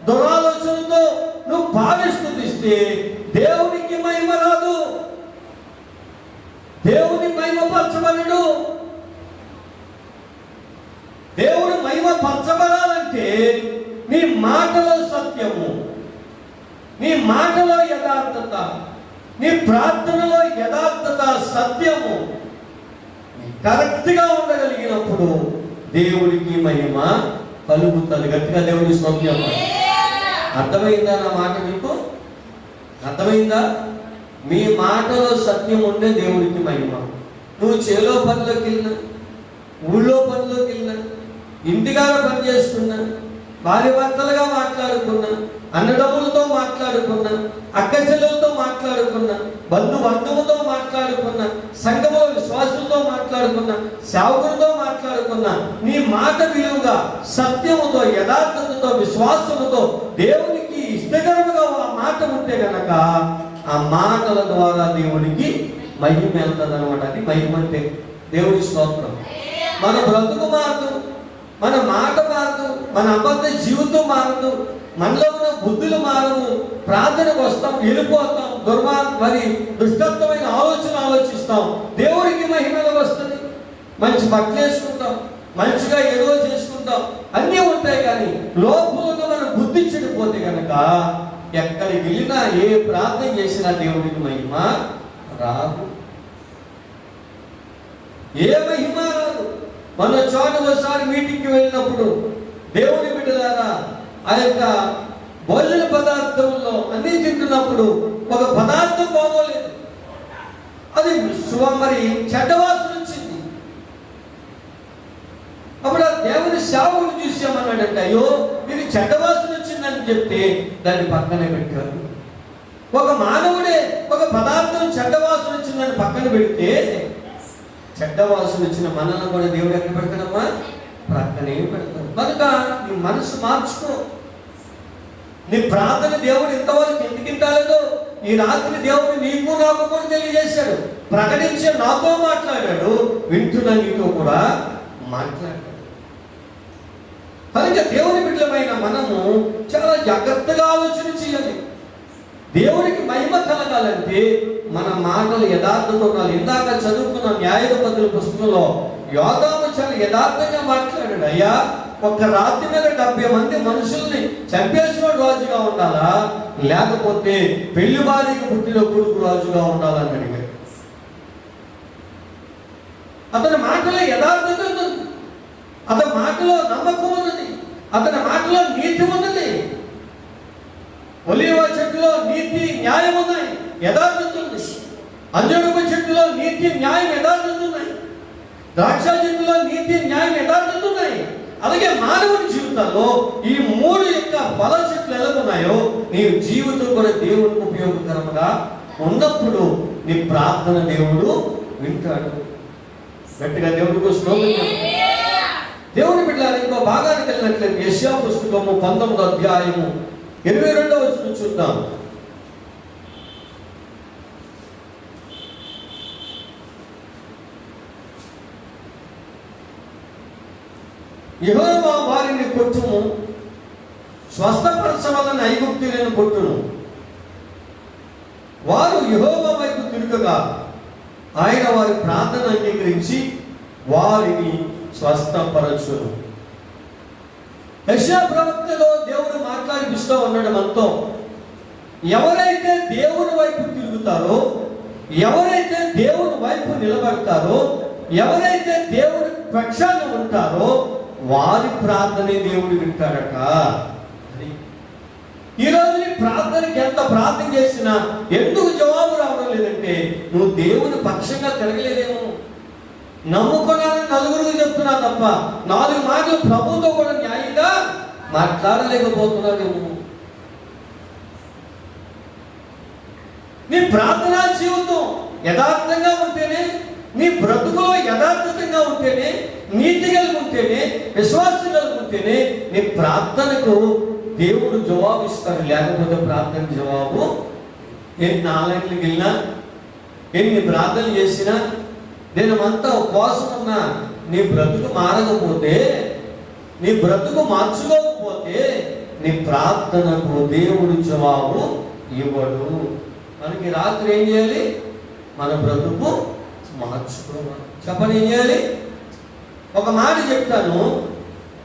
దురాలోచనతో నువ్వు పాడి స్తుతిస్తే దేవునికి మహిమ రాదు. దేవుని మహిమ పరచబడడు. దేవుడు మహిమ పరచబడాలంటే నీ మాటలో సత్యము, నీ మాటలో యథార్థత, నీ ప్రార్థనలో యథార్థత, సత్యము కరెక్ట్గా ఉండగలిగినప్పుడు దేవుడికి మహిమ కలుగుతుంది. గట్టిగా దేవుడి స్తోత్రం. అర్థమైందా నా మాట? మీకు అర్థమైందా? మీ మాటలో సత్యం ఉండే దేవుడికి మహిమ. నువ్వు చేలో పనిలోకి వెళ్ళినా, ఊళ్ళో పనిలోకి వెళ్ళినా, ఇంటికాడ పని చేసుకున్నా, భార్య భర్తలుగా మాట్లాడుకున్నా, అన్నదమ్ములతో మాట్లాడుకున్నా, అక్క చెల్లెలతో మాట్లాడుకున్నా, బంధువులతో మాట్లాడుకున్నా, సంఘంలో విశ్వాసులతో మాట్లాడుకున్నా, సేవకులతో మాట్లాడుకున్నా, నీ మాట విలువగా సత్యముతో, యథార్థతతో, విశ్వాసముతో దేవునికి ఇష్టకరముగా ఆ మాట ఉంటే గనక ఆ మాటల ద్వారా దేవునికి మహిమ వెళ్తుంది అనమాట. అది మహిమ అంటే. దేవుడి స్తోత్రం. మన బ్రతుకు మారదు, మన మాట మారదు, మన అబద్ధ జీవితం మారదు, మనలో ఉన్న బుద్ధులు మారవు. ప్రార్థనకు వస్తాం, వెళ్ళిపోతాం, మరి దుష్టత్వమైన ఆలోచన ఆలోచిస్తాం. దేవుడికి మహిమలు వస్తుంది. మంచి బట్టలు వేసుకుంటాం, మంచిగా ఏదో చేసుకుంటాం, అన్నీ ఉంటాయి. కానీ లోపల మన బుద్ధి చెడిపోతే కనుక ఎక్కడికి వెళ్ళినా, ఏ ప్రార్థన చేసినా దేవుడికి మహిమ రాదు. ఏ మహిమ రాదు. మన చోట ఒకసారి మీటింగ్కి వెళ్ళినప్పుడు దేవుని బిడ్డలారా ఆ యొక్క భోజన పదార్థంలో అన్ని తింటున్నప్పుడు ఒక పదార్థం బాగోలేదు. అది మరి చెడ్డవాసన వచ్చింది. అప్పుడు ఆ దేవుని సేవకుడు చూసామన్నాడంటే, అయ్యో ఇది చెడ్డవాసన వచ్చిందని చెప్తే దాన్ని పక్కనే పెట్టారు. ఒక మానవుడే ఒక పదార్థం చెడ్డవాసన వచ్చిందని పక్కన పెడితే, చెడ్డవాసన వచ్చిన మనల్ని కూడా దేవుడు ఎక్కడ పెడతాడమ్మా? ప్రక్కనే పెడతాడు. కనుక నీ మనసు మార్చుకో. నీ ప్రార్థన దేవుడు ఇంతవరకు ఎందుకు ఇంటాలేదో ఈ రాత్రి దేవుడు నీకు నాకు కూడా తెలియజేశాడు. ప్రకటించే నాతో మాట్లాడాడు, వింటున్న నీతో కూడా మాట్లాడాడు. కనుక దేవుని బిడ్డలమైన మనము చాలా జాగ్రత్తగా ఆలోచన చేయాలి. దేవుడికి మహిమ కలగాలంటే మన మాటలు యథార్థత ఉండాలి. ఇందాక చదువుకున్న న్యాయాధిపతుల పుస్తకంలో యోదాము చాలా యథార్థంగా మాట్లాడాడు. అయ్యా, ఒక్క రాత్రి మీద 70 మంది మనుషుల్ని చంపేసిన రాజుగా ఉండాలా, లేకపోతే పెళ్లి భార్యకి పుట్టిన కొడుకు రాజుగా ఉండాలని అడిగాడు. అతని మాటలో యథార్థత ఉన్నది, అతని మాటలో నమ్మకం ఉన్నది, అతని మాటలో నీతి ఉన్నది. ఒలీవ చెట్టులో నీతి న్యాయం ఉన్నాయి, యథార్థత ఉంది. అంజూరపు చెట్టులో నీతి న్యాయం యథార్థత ఉన్నాయి. ద్రాక్ష చెట్టులో నీతి న్యాయం యథార్థత ఉన్నాయి. అలాగే మానవుని జీవితంలో ఈ 3 యొక్క ఫల చెట్లు ఎలా ఉన్నాయో నీ జీవితం కూడా దేవునికి ఉపయోగకరంగా ఉన్నప్పుడు నీ ప్రార్థన దేవుడు వింటాడు. గట్టిగా దేవుడికి స్తోత్రం. దేవుని బిడ్డలారా, ఇంకో భాగానికి వెళ్ళినట్లయితే యెషయా పుస్తకము 19వ అధ్యాయము 22వ వచనం చూద్దాం. యెహోవా వారిని కొట్టును, స్వస్థపరచవలన ఐగుప్తీయులను కొట్టును. వారు యెహోవా వైపు తిరుగగా ఆయన వారి ప్రార్థన అంగీకరించి వారిని స్వస్థపరచును. యెషయా ప్రవక్తలో దేవుడు మాట్లాడిపిస్తూ ఉన్నాడు మనతో. ఎవరైతే దేవుని వైపు తిరుగుతారో, ఎవరైతే దేవుని వైపు నిలబడతారో, ఎవరైతే దేవుని పక్షాన ఉంటారో వారి ప్రార్థనే దేవుడు వింటాడట. ఈరోజు నీ ప్రార్థనకి ఎంత ప్రార్థన చేసినా ఎందుకు జవాబు రావడం లేదంటే నువ్వు దేవుని పక్షంగా తిరగలేదేమో. నమ్ముకున్నానని నలుగురికి చెప్తున్నా తప్ప 4 మాటలు ప్రభుతో కూడా న్యాయంగా మాట్లాడలేకపోతున్నావేమో. నీ ప్రార్థనా జీవితం యథార్థంగా ఉంటేనే, నీ బ్రతుకులో యథార్థంగా ఉంటేనే, నీతి కలిగి ఉంటేనే, విశ్వాసం కలిగి ఉంటేనే నీ ప్రార్థనకు దేవుడు జవాబు ఇస్తాడు. లేకపోతే ప్రార్థనకు జవాబు ఎన్ని ఆలయాలకు వెళ్ళినా, ఎన్ని ప్రార్థనలు చేసినా, నేనంతా ఉపవాసం ఉన్నా నీ బ్రతుకు మారకపోతే, నీ బ్రతుకు మార్చుకోకపోతే నీ ప్రార్థనకు దేవుడు జవాబు ఇవ్వడు. మనకి రాత్రి ఏం చేయాలి? మన బ్రతుకు మార్చుకోవాలి. చెప్పండి, ఏం చేయాలి? ఒక మాట చెప్తాను.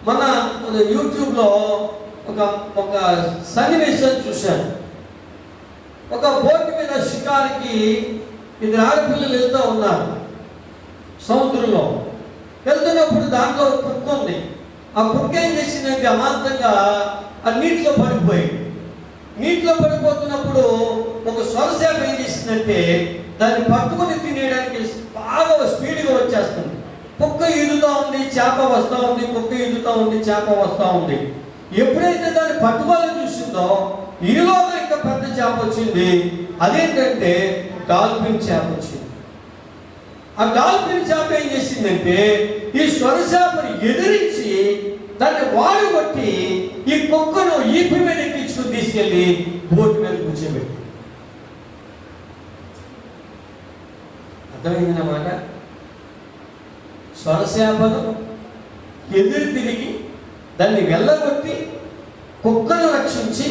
మన యూట్యూబ్లో ఒక సన్నివేశం చూశాను. ఒక బోట్ మీద షికారికి 2 ఆడపిల్లలు వెళ్తూ ఉన్నారు. సముద్రంలో వెళ్తున్నప్పుడు దాంట్లో కుక్క ఉంది. ఆ కుక్క ఏం చేసిందంటే అమాంతంగా ఆ నీటిలో పడిపోయింది. నీటిలో పడిపోతున్నప్పుడు ఒక సొరసేప ఏం చేసిందంటే దాన్ని పట్టుకుని తినేయడానికి బాగా స్పీడ్గా వచ్చేస్తుంది. కుక్క ఈదుతూ ఉంది, చేప వస్తూ ఉంది, కుక్క ఈదుతూ ఉంది, చేప వస్తూ ఉంది. ఎప్పుడైతే దాన్ని పట్టుకోవాలని చూసిందో ఈలోగా ఇంకా పెద్ద చేప వచ్చింది. అదేంటంటే డాల్ఫిన్ చేప వచ్చింది. ఆ డాల్ఫిన్ చేప ఏం చేసిందంటే ఈ స్వరచేపను ఎదిరించి దాన్ని వాడుకొట్టి ఈ కుక్కను ఈపి మీద ఎక్కించుకుని తీసుకెళ్లి బోటు మీద కూర్చోబెట్టి. అర్థమైందన్నమాట. స్వరచేపను ఎదురు తిరిగి దాన్ని వెళ్ళగొట్టి కుక్కను రక్షించి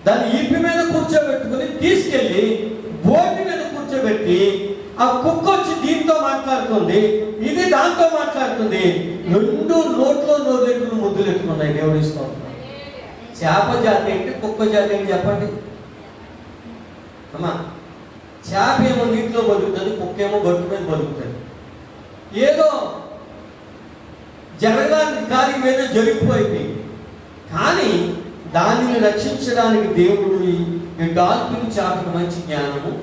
దాన్ని ఈపి మీద కూర్చోబెట్టుకుని తీసుకెళ్లి బోటు మీద కూర్చోబెట్టి ఆ కుక్క వచ్చి దీంతో మాట్లాడుతుంది, ఇది దాంతో మాట్లాడుతుంది. 2 నోట్లో నోరెట్లు ముద్దులు ఎట్టుకున్నాయి. దేవుడు ఇస్తాం. చేప జాతి ఏంటి, కుక్క జాతి ఏంటి చెప్పండి అమ్మా. చేప ఏమో నీటిలో బతుకుతుంది, కుక్క ఏమో గట్టు మీద బతుకుతుంది. ఏదో జరగడానికి కార్యం మీద జరిగిపోయింది. కానీ దానిని రక్షించడానికి దేవుడు ఈ డాల్ఫిన్ చేపకు మంచి జ్ఞానము.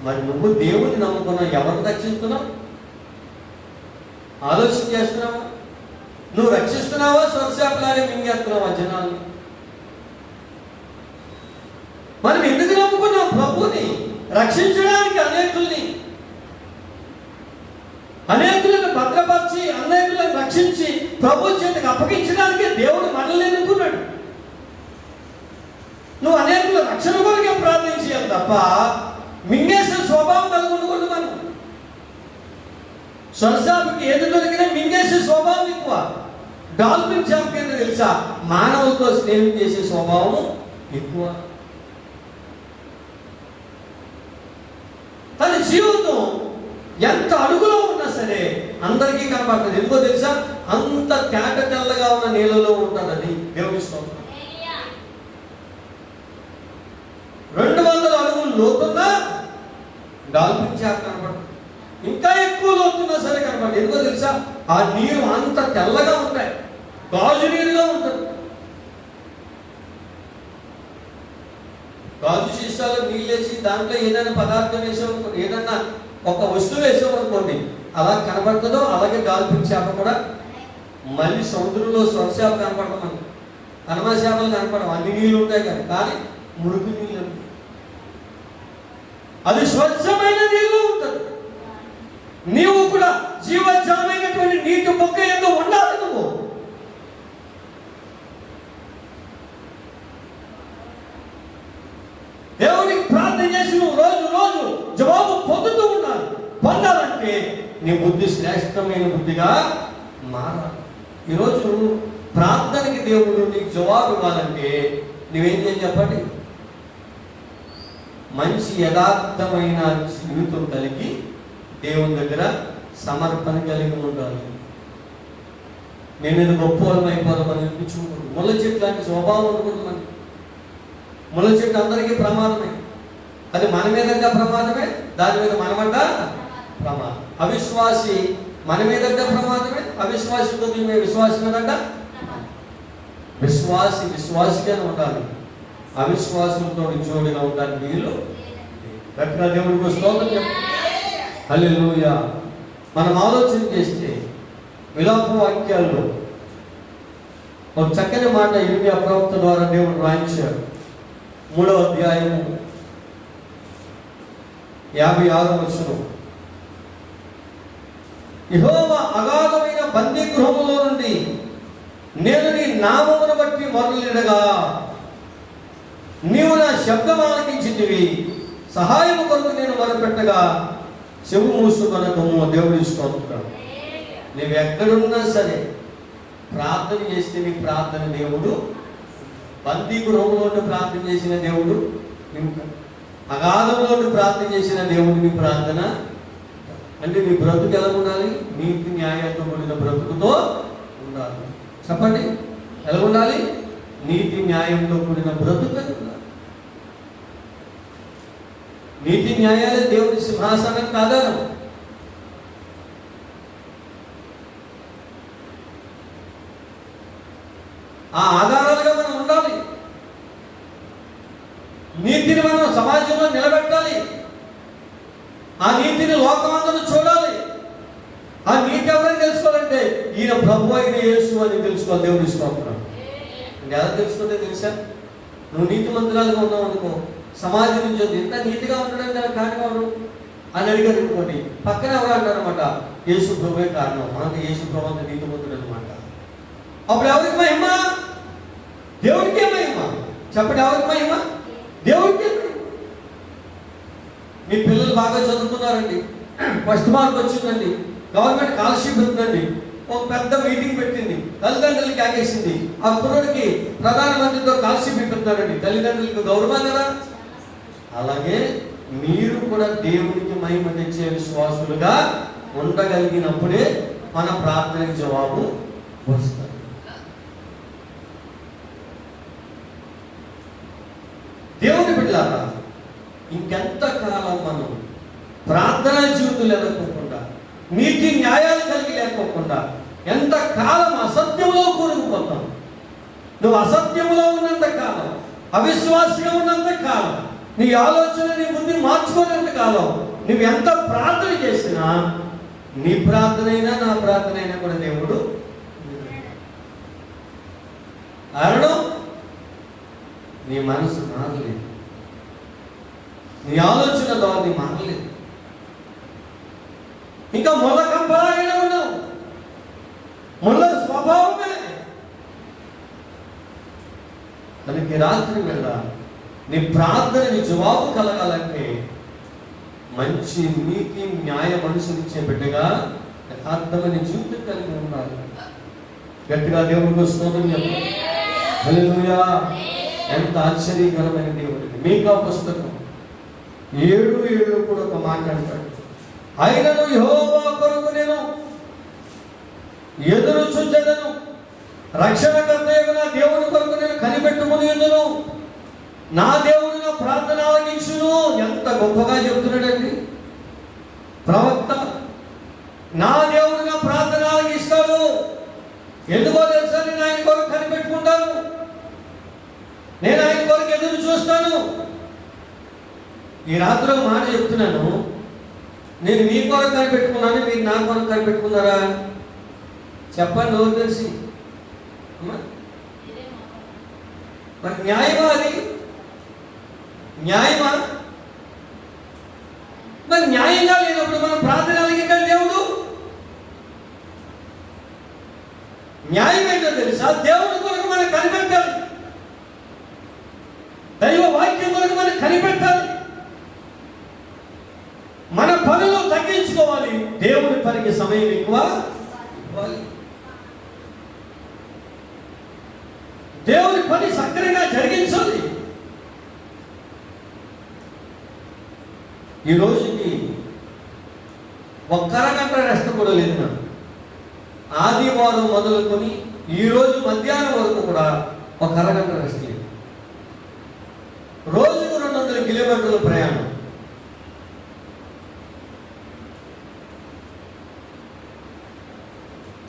మరి నువ్వు దేవుని నమ్ముకున్నావు, ఎవరిని రక్షిస్తున్నావు? ఆలోచన చేస్తున్నావా? నువ్వు రక్షిస్తున్నావా? స్వరచేపలానే మింగేస్తున్నావా జనాలు? మనం ఎందుకు నమ్ముకున్నాం ప్రభుని రక్షించడానికి అనేకులను భద్రపరిచి అనేకులను రక్షించి ప్రభు చేతికి అప్పగించడానికి దేవుడు మనల్ని ఎన్నుకున్నాడు. నువ్వు అనేకుల రక్షణ కొరకే ప్రార్థించాలి తప్ప మింగేసే స్వభావం కలిగి ఉండకూడదు. మనం సొరసాపుకి ఏది దొరికినా మింగేసే స్వభావం ఎక్కువ. డాల్ఫిన్ చేపకి ఏంటో తెలుసా? మానవులతో స్నేహం చేసే స్వభావం ఎక్కువ. తన జీవితం ఎంత అడుగులో ఉన్నా సరే అందరికీ కనపడుతుంది. ఎందుకో తెలుసా? అంత తేట తెల్లగా ఉన్న నీళ్ళలో ఉంటుంది. అది దేవుని స్తోత్రం. 200 అడుగులు లోతున్నా డాల్ఫిన్ చేప కనపడుతుంది. ఇంకా ఎక్కువ లోతున్నా సరే కనపడుతుంది. ఎందుకో తెలుసా? ఆ నీరు అంత తెల్లగా ఉంటాయి, గాజు నీరుగా ఉంటుంది. గాజు సీసాలో నీళ్ళు వేసి దాంట్లో ఏదైనా పదార్థం వేసామనుకోండి, ఏదన్నా ఒక వస్తువు వేసామనుకోండి, అలా కనబడుతుందో అలాగే డాల్ఫిన్ చేప కూడా. మళ్ళీ సముద్రంలో సొరచేప కనపడదు, మనకి కనమ చేపలు కనపడవు. అన్ని నీళ్ళు ఉంటాయి కదా, కానీ మురుగు నీళ్ళు. అది స్వచ్ఛమైన నీళ్ళు ఉంటుంది. నీవు కూడా జీవజలమైనటువంటి నీటి మొక్క ఏదో ఉండాలి. నువ్వు దేవునికి ప్రార్థన చేసి నువ్వు రోజు జవాబు పొందుతూ ఉండాలి. పొందాలంటే నీ బుద్ధి శ్రేష్టమైన బుద్ధిగా మారాలి. ఈరోజు ప్రార్థనకి దేవుడు నీకు జవాబు ఇవ్వాలంటే నువ్వేం చేయాలి చెప్పండి? మంచి యథార్థమైన జీవితం కలిగి దేవుని దగ్గర సమర్పణ కలిగి ఉండాలి. నేను గొప్ప వాళ్ళం అయిపోదామని అనిపించుకుంటాను. ముళ్ళ చెట్టు లాంటి స్వభావం ఉండకూడదు. మనకి ముళ్ళ చెట్టు అందరికీ ప్రమాదమే. అది మన మీదంగా ప్రమాదమే, దాని మీద మనమంట ప్రమాదం. అవిశ్వాసి మన మీదంగా ప్రమాదమే, అవిశ్వాసి విశ్వాసి మీదంట. విశ్వాసిగానే ఉండాలి, అవిశ్వాసులతో జోడిగా ఉండాలి. వీళ్ళు గట్టిగా దేవుడికి స్తోత్రం. హల్లెలూయా. మనం ఆలోచన చేస్తే విలాప వాక్యాల్లో ఒక చక్కని మాట ఇర్మియా ప్రవక్త ద్వారా దేవుడు రాయించాడు. 3వ అధ్యాయము 56వ వచనం. యెహోవా అగాధమైన బందీ గృహములో నుండి నేను నీ నామమును బట్టి మొరలిడగా నీవు నా శబ్దం ఆలకించితివి. సహాయము కొరకు నేను మొరపెట్టగా చెవు మూసుకొనకము. దేవుడి స్తోత్రం. నువ్వు ఎక్కడున్నా సరే ప్రార్థన చేస్తే నీ ప్రార్థన దేవుడు, బందీ గృహంలో ప్రార్థన చేసిన దేవుడు, అగాధంలో ప్రార్థన చేసిన దేవుడు నీ ప్రార్థన. అంటే నీ బ్రతుకు ఎలా ఉండాలి? నీతి న్యాయంతో కూడిన బ్రతుకుతో ఉండాలి. చెప్పండి, ఎలా ఉండాలి? నీతి న్యాయంతో కూడిన బ్రతుకు ఉండాలి. నీతి న్యాయాలే దేవుడి సింహాసనానికి ఆధారం. ఆ ఆధారాలుగా మనం ఉండాలి. నీతిని మనం సమాజంలో నిలబెట్టాలి. ఆ నీతిని లోకమందరూ చూడాలి. ఆ నీతి ఎవరైనా తెలుసుకోవాలంటే ఈయన ప్రభు అయిన యేసు అని తెలుసుకోవాలి. దేవుడి స్తోత్రం. ఎలా తెలుసుకుంటే తెలుసా? నువ్వు నీతి మంత్రాలుగా ఉన్నావు అనుకో, సమాజం నుంచి ఎంత నీతిగా ఉండడం కదా కానివాడు అని అడిగారు అనుకోండి, పక్కన ఎవరు అంటారనమాట, యేసు ప్రభువే కారణం, మనకు యేసు ప్రభు అంత నీతిమంతుడు అనమాట. అప్పుడు ఎవరికి మహిమ? దేవుడికే మహిమ. చెప్పండి, ఎవరికి మహిమ? దేవుడికే మహిమ. మీ పిల్లలు బాగా చదువుతున్నారండి, ఫస్ట్ మార్క్ వచ్చిందండి, గవర్నమెంట్ స్కాలర్షిప్ ఇస్తుందండి, ఒక పెద్ద మీటింగ్ పెట్టింది, తల్లిదండ్రులకి కాకేసింది, ఆ కుర్రుడికి ప్రధానమంత్రితో స్కాలర్షిప్ ఇస్తున్నారండి, తల్లిదండ్రులకు గౌరవం కదా. అలాగే మీరు కూడా దేవుడికి మహిమ తెచ్చే విశ్వాసులుగా ఉండగలిగినప్పుడే మన ప్రార్థనకి జవాబు వస్తుంది. దేవుడి బిడ్డలారా, ఇంకెంత కాలం మనం ప్రార్థనా జీవితం లేకపోకుండా, నీతి న్యాయాలు కలిగి లేకపోకుండా ఎంత కాలం అసత్యంలో కూరుకుపోతాం? నువ్వు అసత్యంలో ఉన్నంత కాలం, అవిశ్వాసంగా ఉన్నంత కాలం, నీ ఆలోచన నీ బుద్ధిని మార్చుకునేంత కాలం నువ్వు ఎంత ప్రార్థన చేసినా, నీ ప్రార్థన అయినా నా ప్రార్థన అయినా కూడా దేవుడు కారణం నీ మనసు మారలేదు. నీ ఆలోచన దాన్ని మారలేదు. ఇంకా ముళ్ళ కంపలాగానే ఉన్నావు. ముళ్ళ స్వభావమే. దానికి రాత్రి వేళ నీ ప్రార్థనకి జవాబు కలగాలంటే మంచి నీతి న్యాయం అనుసరించే బిడ్డగా యథార్థమైన జీవితం కలిగి ఉండాలి. గట్టిగా దేవునికి స్తోత్రం చెప్పండి. హల్లెలూయా. ఎంత ఆశ్చర్యకరమైన దేవుడిది. మీకా పుస్తకం 7:7 కూడా ఒక మాట అంటాడు. ఆయనను యెహోవా కొరకు నేను ఎదురు చూచెదను, రక్షణకర్తయగు నా దేవుని కొరకు నేను కనిపెట్టుకుని ఉందును, నా దేవుడు నా ప్రార్థన ఆలకించును. ఎంత గొప్పగా చెప్తున్నాడండి ప్రవక్త. నా దేవుడు నా ప్రార్థన ఆలకిస్తాడు. ఎందుకో తెలుసా? నేను ఆయన కొరకు కనిపెట్టుకుంటాను, నేను ఆయన కొరకు ఎదురు చూస్తాను. ఈ రాత్రి మాట చెప్తున్నాను, నేను మీ కొరకు కనిపెట్టుకున్నాను, మీరు నా కొరకు కనిపెట్టుకున్నారా? చెప్పండి. ఎవరు తెలిసి? మరి న్యాయమా అది? న్యాయమా? మరి న్యాయంగా లేనప్పుడు మనం ప్రార్థన అడిగిన దేవుడు న్యాయం ఏంటో తెలుసా? దేవుడి కొరకు మనం కనిపెట్టాలి, దైవ వాక్యం కొరకు మనం కనిపెట్టాలి, మన పనులు తగ్గించుకోవాలి, దేవుడి పనికి సమయం ఎక్కువ ఇవ్వాలి, దేవుడి పని సక్రమంగా జరిగించాలి. ఈ రోజుకి ఒక్క అరగంట రెస్ట్ కూడా లేదు నాకు. ఆదివారం మొదలుకొని ఈ రోజు మధ్యాహ్నం వరకు కూడా ఒక అరగంట రెస్ట్ లేదు. రోజుకు 200 కిలోమీటర్ల ప్రయాణం.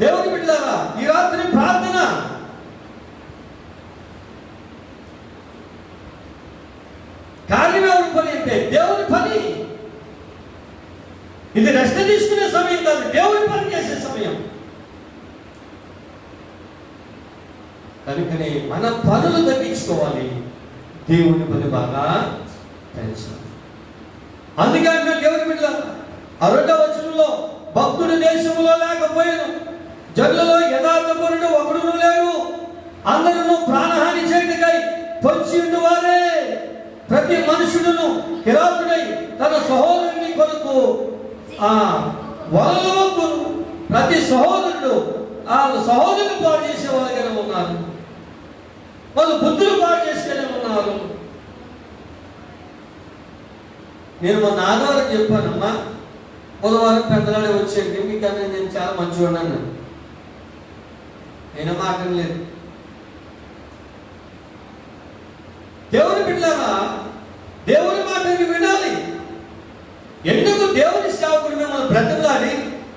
దేవుని బిడ్డలారా, ఈ రాత్రి ప్రార్థన. కార్యం ఎవరి పని అంటే దేవుని పని. ఇది రెస్ట్ తీసుకునే సమయం కాదు, దేవుని పని చేసే సమయం. కనుకనే మన పనులు తగ్గించుకోవాలి, దేవుని పని బాగా పెంచాలి. అందుకే అంటే దేవుని బిడ్డ 2వ వచనంలో, భక్తుడు దేశంలో లేకపోయాను, జనులలో యథార్థపరుడు ఒకడును లేడు, అందరూ ప్రాణహాని చేయటకై పొంచి ఉండువారే. ప్రతి మనుషుడును కిరాతుడై తన సహోదరుని కొరకు వలలకు ప్రతి సహోదరుడు ఆ సహోదరుని పాడు చేసే వాళ్ళగానే ఉన్నారు, వాళ్ళు బుద్ధులు పాడు చేసుకునే ఉన్నారు. నేను మొన్న ఆదివారం చెప్పానమ్మా, బుధవారం పెద్దలాడే వచ్చేది, మీకన్నా నేను చాలా మంచిగా ఉన్నాను. అయినా మాట లేదు. దేవుని బిడ్డలారా, దేవుని మాటని వినాలి. ఎందుకు దేవుని సేవకుడు మిమ్మల్ని బ్రతలాడి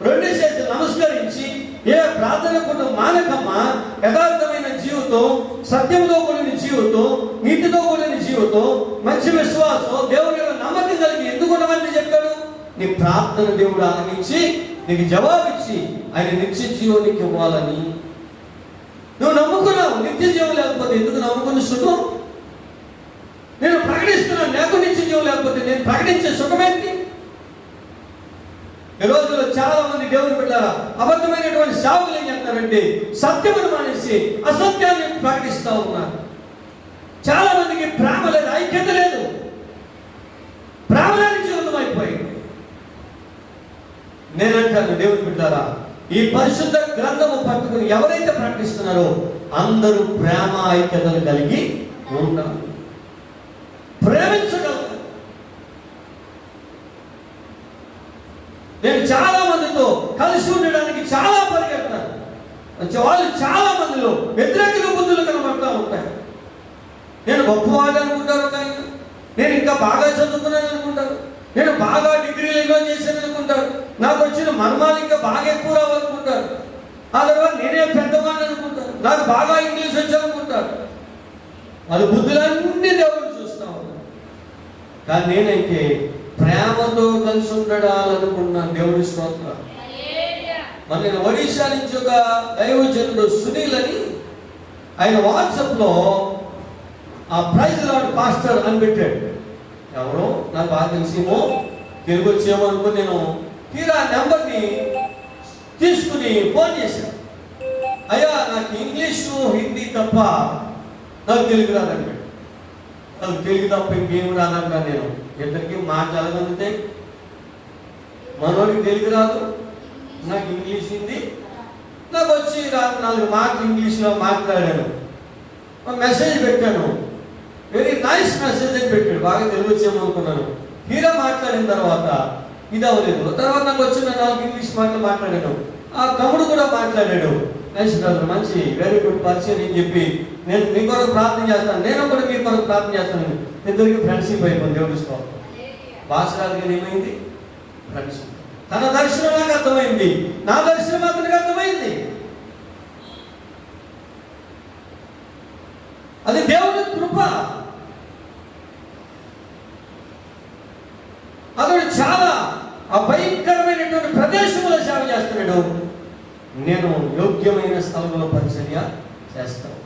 2 చేతులు నమస్కరించి ఏ ప్రార్థన కూడా మానకమ్మా, యథార్థమైన జీవితం, సత్యంతో కూడిన జీవితం, నీతితో కూడిన జీవితం, మంచి విశ్వాసం, దేవుని నమ్మకం కలిగి ఎందుకు ఉండమని చెప్పాడు? నీ ప్రార్థన దేవుడు ఆలకించి నీకు జవాబిచ్చి ఆయన నిత్య జీవానికి ఇవ్వాలని. నువ్వు నమ్ముకున్నావు, నిత్య జీవం లేకపోతే ఎందుకు నమ్ముకుని సుఖం? నేను ప్రకటిస్తున్నాను, నాకు నిత్య జీవం లేకపోతే నేను ప్రకటించే సుఖమేంటి? ఈ రోజుల్లో చాలా మంది దేవుని బిడ్డలారా, అబద్ధమైనటువంటి సేవకులు ఏం చేస్తారంటే సత్యమును మానేసి అసత్యాన్ని ప్రకటిస్తూ ఉన్నారు. చాలా మందికి ప్రేమ లేదు, ఐక్యత లేదు, ప్రేమ లేని జీవితం అయిపోయింది. నేనంటాను దేవుని బిడ్డలారా, ఈ పరిశుద్ధ గ్రంథము పట్టుకుని ఎవరైతే ప్రకటిస్తున్నారో అందరూ ప్రేమ ఐక్యతలు కలిగి ఉండాలి, ప్రేమించగలరు. నేను చాలా మందితో కలిసి ఉండడానికి చాలా పరిగెడతాను. వాళ్ళు చాలా మందిలో వ్యతిరేక బుద్ధులు కనబడతా ఉంటాయి. నేను గొప్పవాడు అనుకుంటారు, కానీ నేను ఇంకా బాగా చదువుకున్నాను అనుకుంటారు, నేను బాగా డిగ్రీలు ఎన్నో చేశాను అనుకుంటారు, నాకు వచ్చిన మర్మాలు ఇంకా బాగా ఎక్కువ రావాలనుకుంటారు, ఆ తర్వాత నేనే పెద్దవాడిని అనుకుంటారు, నాకు బాగా ఇంగ్లీష్ వచ్చానుకుంటారు. వాళ్ళ బుద్ధులన్నీ దేవుడు చూస్తా ఉన్నారు. కానీ నేనైతే ప్రేమతో కలిసి ఉండడాలనుకున్నాను. దేవుడి స్తోత్రం. మరి నేను ఒడిశా నుంచి ఒక దైవజనుడు సునీల్ అని ఆయన వాట్సాప్లో ఆ ప్రైజ్ లార్డ్ పాస్టర్ అని పెట్టాడు. ఎవరో నాకు బాగా తెలిసేమో, తెలుగు వచ్చేమో అనుకుని నేను తీరా నెంబర్ని తీసుకుని ఫోన్ చేశాను. అయ్యా, నాకు ఇంగ్లీషు హిందీ తప్ప నాకు తెలుగు రాదండి. నాకు తెలుగు తప్ప ఇంకేం రాదన్నా. నేను ఇద్దరికి మాట్లాడగలిగితే మనోడికి తెలుగు రాదు, నాకు ఇంగ్లీష్ హిందీ నాకు వచ్చి 4 మాటలు ఇంగ్లీష్లో మాట్లాడాను. మెసేజ్ పెట్టాను, వెరీ నైస్ మెసేజ్ అని పెట్టాడు. బాగా తెలుగు వచ్చేమో అనుకున్నాను. హీరో మాట్లాడిన తర్వాత ఇది అవ్వలేదు. తర్వాత నాకు వచ్చిన 4 ఇంగ్లీష్ మాటలు మాట్లాడాను. ఆ తమ్ముడు కూడా మాట్లాడాడు. నైస్ బ్రదర్, మంచి వెరీ గుడ్ పర్సన్ అని చెప్పి నేను మీ కొరకు ప్రార్థన చేస్తాను, నేను కూడా మీ కొరకు ప్రార్థన చేస్తాను. ఇద్దరికి ఫ్రెండ్షిప్ అయిపోయింది. దేవుడి స్తోత్రం. భాస్కర్ గారు ఏమైంది? ఫ్రెండ్షిప్. తన దర్శనం నాకు అర్థమైంది, నా దర్శనం అతనికి అర్థమైంది. అది దేవుని కృప. అతడు చాలా అభయంకరమైనటువంటి ప్రదేశంలో సేవ చేస్తున్నాడు. నేను యోగ్యమైన స్థలంలో పరిచర్య చేస్తాను.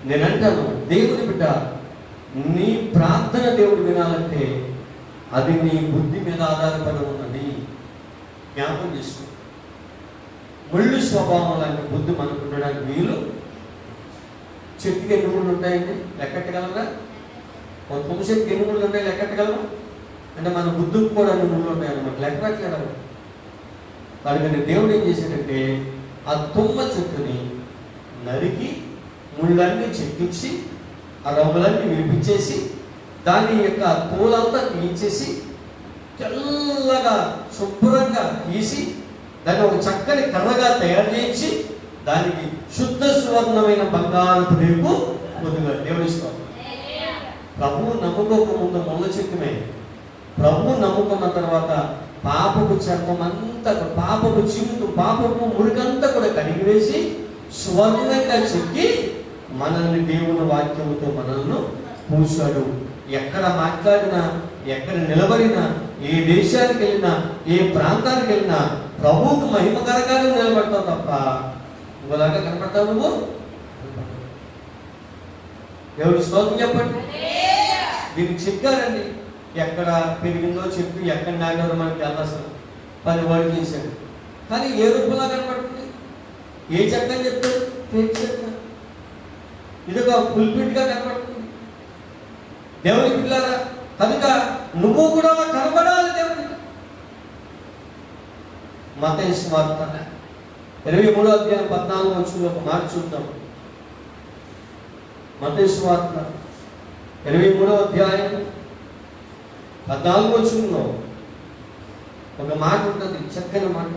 నేనంటాను, దేవుని బిడ్డ, నీ ప్రార్థన దేవుడు వినాలంటే అది నీ బుద్ధి మీద ఆధారపడి ఉన్నది. జ్ఞాపకం చేసుకో. ముళ్ళు స్వభావం లాంటి బుద్ధి మనకు ఉండడానికి వీలు. చెట్టుకి ఎన్ని ముళ్ళు ఉంటాయండి? లెక్కట్టగలరా? ఒక తుమ్మ చెట్టుకి ఎన్ని ముళ్ళు ఉంటాయి లెక్కట్టగలరా? అంటే మన బుద్ధికి కూడా అన్ని ముళ్ళు ఉంటాయి అన్నమాట. లెక్క పెట్టలేదా? కానీ దేవుడు ఏం చేశాడంటే ఆ తుమ్మ చెట్టుని నరికి ముళ్ళన్నీ చెక్కించి ఆ రంగులన్నీ వినిపించేసి దాని యొక్క తోలంతా తీయించేసి తెల్లగా శుభ్రంగా తీసి దాన్ని ఒక చక్కని కర్రగా తయారు చేయించి దానికి శుద్ధ సువర్ణమైన బంగారపు రేపు కొద్దిగా దేవుడిస్తాం. ప్రభువు నమ్ముకోక ముందు ముళ్ళ చెట్టుమే. ప్రభువు నమ్ముకున్న తర్వాత పాపపు చర్మం అంతా, పాపపు చిముతు, పాపపు మురికంతా కూడా కడిగివేసి స్వర్ణంగా చెక్కి మనల్ని దేవుని వాక్యముతో మనల్ని పూశాడు. ఎక్కడ మాట్లాడినా, ఎక్కడ నిలబడినా, ఏ దేశానికి వెళ్ళినా, ఏ ప్రాంతానికి వెళ్ళినా ప్రభువుకు మహిమకరంగానే నిలబడతావు తప్ప ఇంకోలాగా కనపడతావు నువ్వు. దేవుడి స్తోత్రం చెప్పండి. దీనికి చెక్కారండి. ఎక్కడ పెరిగిందో చెప్పి ఎక్కడ నాటారో మనకి అసలు 10 వాడు చేశాడు. కానీ ఏ రూపంలో కనపడుతుంది? ఏ చెక్క అని చెప్తాడు? చెక్క. ఇది ఒక ఫుల్ఫిల్గా కనపడుతుంది. దేవుని పిల్లారా, కనుక నువ్వు కూడా కనపడాలి దేవునికి. మత్తయి సువార్త 23వ అధ్యాయం 14వ వచనంలో ఒక మాట చూద్దాం. మత్తయి సువార్త 23వ అధ్యాయం 14వ వచనంలో ఒక మాట ఉంటుంది, చక్కని మాట.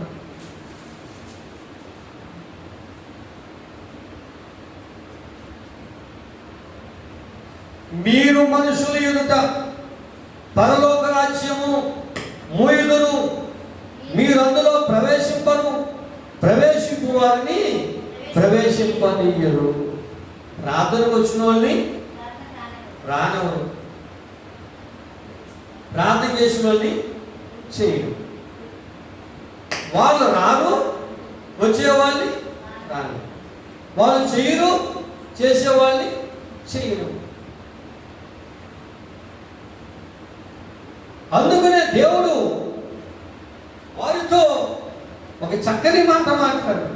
మీరు మనుషుల ఎదుట పరలోక రాజ్యము మూయుదురు, మీరు అందులో ప్రవేశింపు వారిని ప్రవేశింపనీయరు. ప్రార్థనకు వచ్చిన వాళ్ళని రానవరు, ప్రార్థన చేసిన వాళ్ళని చేయరు. వాళ్ళు రారు, వచ్చేవాళ్ళని రాను. వాళ్ళు చేయరు, చేసేవాళ్ళని చేయరు. అందుకనే దేవుడు వారితో ఒక చక్కని మాట మాట్లాడు.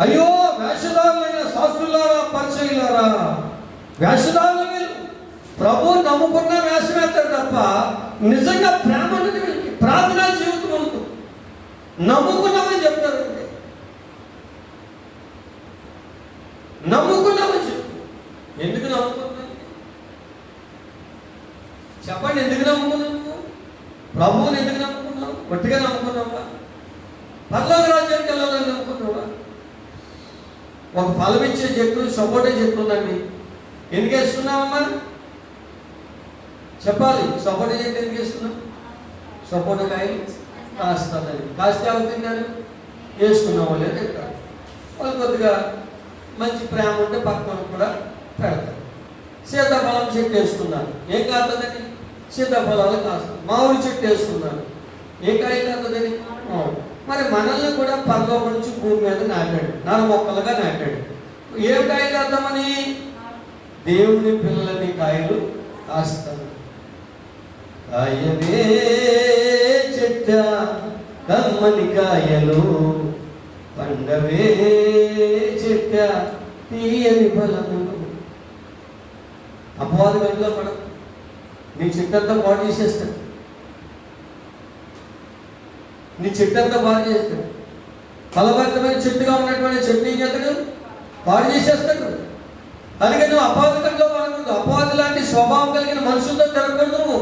అయ్యో వేషధారులైన శాస్త్రులారా, పరిచయులారా, వేషధారులు ప్రభు నమ్ముకున్న వేషమేస్తాడు తప్ప నిజంగా ప్రేమ ప్రార్థనా జీవితం ఉంటుంది. నమ్ముకున్నామని చెప్తారు, నమ్ముకున్నామని చెప్తారు. ఎందుకు నమ్ముకున్నా చెప్పండి? ఎందుకు నమ్ముకున్నావు? ప్రభువుని ఎందుకు నమ్ముకున్నావు? గట్టిగా నమ్ముకున్నావా? పరలోక రాజ్యానికి వెళ్ళాలని నమ్ముకున్నావా? ఒక ఫలం ఇచ్చే చెట్టు, సపోటా చెట్టు ఉందండి. ఎందుకు వేసుకున్నావమ్మా? చెప్పాలి. సపోటా చెట్టు ఎందుకు వేసుకున్నావు? సపోటా కాయలు కాస్తుందని. కాస్తే ఎవరు తిన్నారు? వేసుకున్న వాళ్ళే తింటారు. వాళ్ళు కొద్దిగా మంచి ప్రేమ ఉంటే పక్కన కూడా పెడతారు. సీతాఫలం చెట్టు వేసుకున్నాను, ఏం కాస్తుందని? సీతాఫలాలు కాస్తాను. మామిడి చెట్టు వేసుకున్నాను, ఏ కాయ కాస్తుందని? మరి మనల్ని కూడా పరలోకం నుంచి భూమి మీద నాటాడు, 4 మొక్కలుగా నాటాడు. ఏ కాయ కాద్దామని? దేవుని పిల్లలని కాయలు కాస్తాను. కాయవే చెట్ట కమ్మని కాయలు, పండవే చెట్ట తీయని ఫలములు. అపవాది వెంటలో పడదు, నీ చెట్టంతా పాడు చేసేస్తాడు, నీ చెట్టంతా పాడు చేస్తాడు. ఫలభరితమైన చెట్టుగా ఉన్నటువంటి చెట్టు ఏం చేస్తాడు? పాడు చేసేస్తాడు. అందుకే నువ్వు అపవాదికంలో పడకూడదు. అపవాది లాంటి స్వభావం కలిగిన మనుషులతో తిరగకూడదు. నువ్వు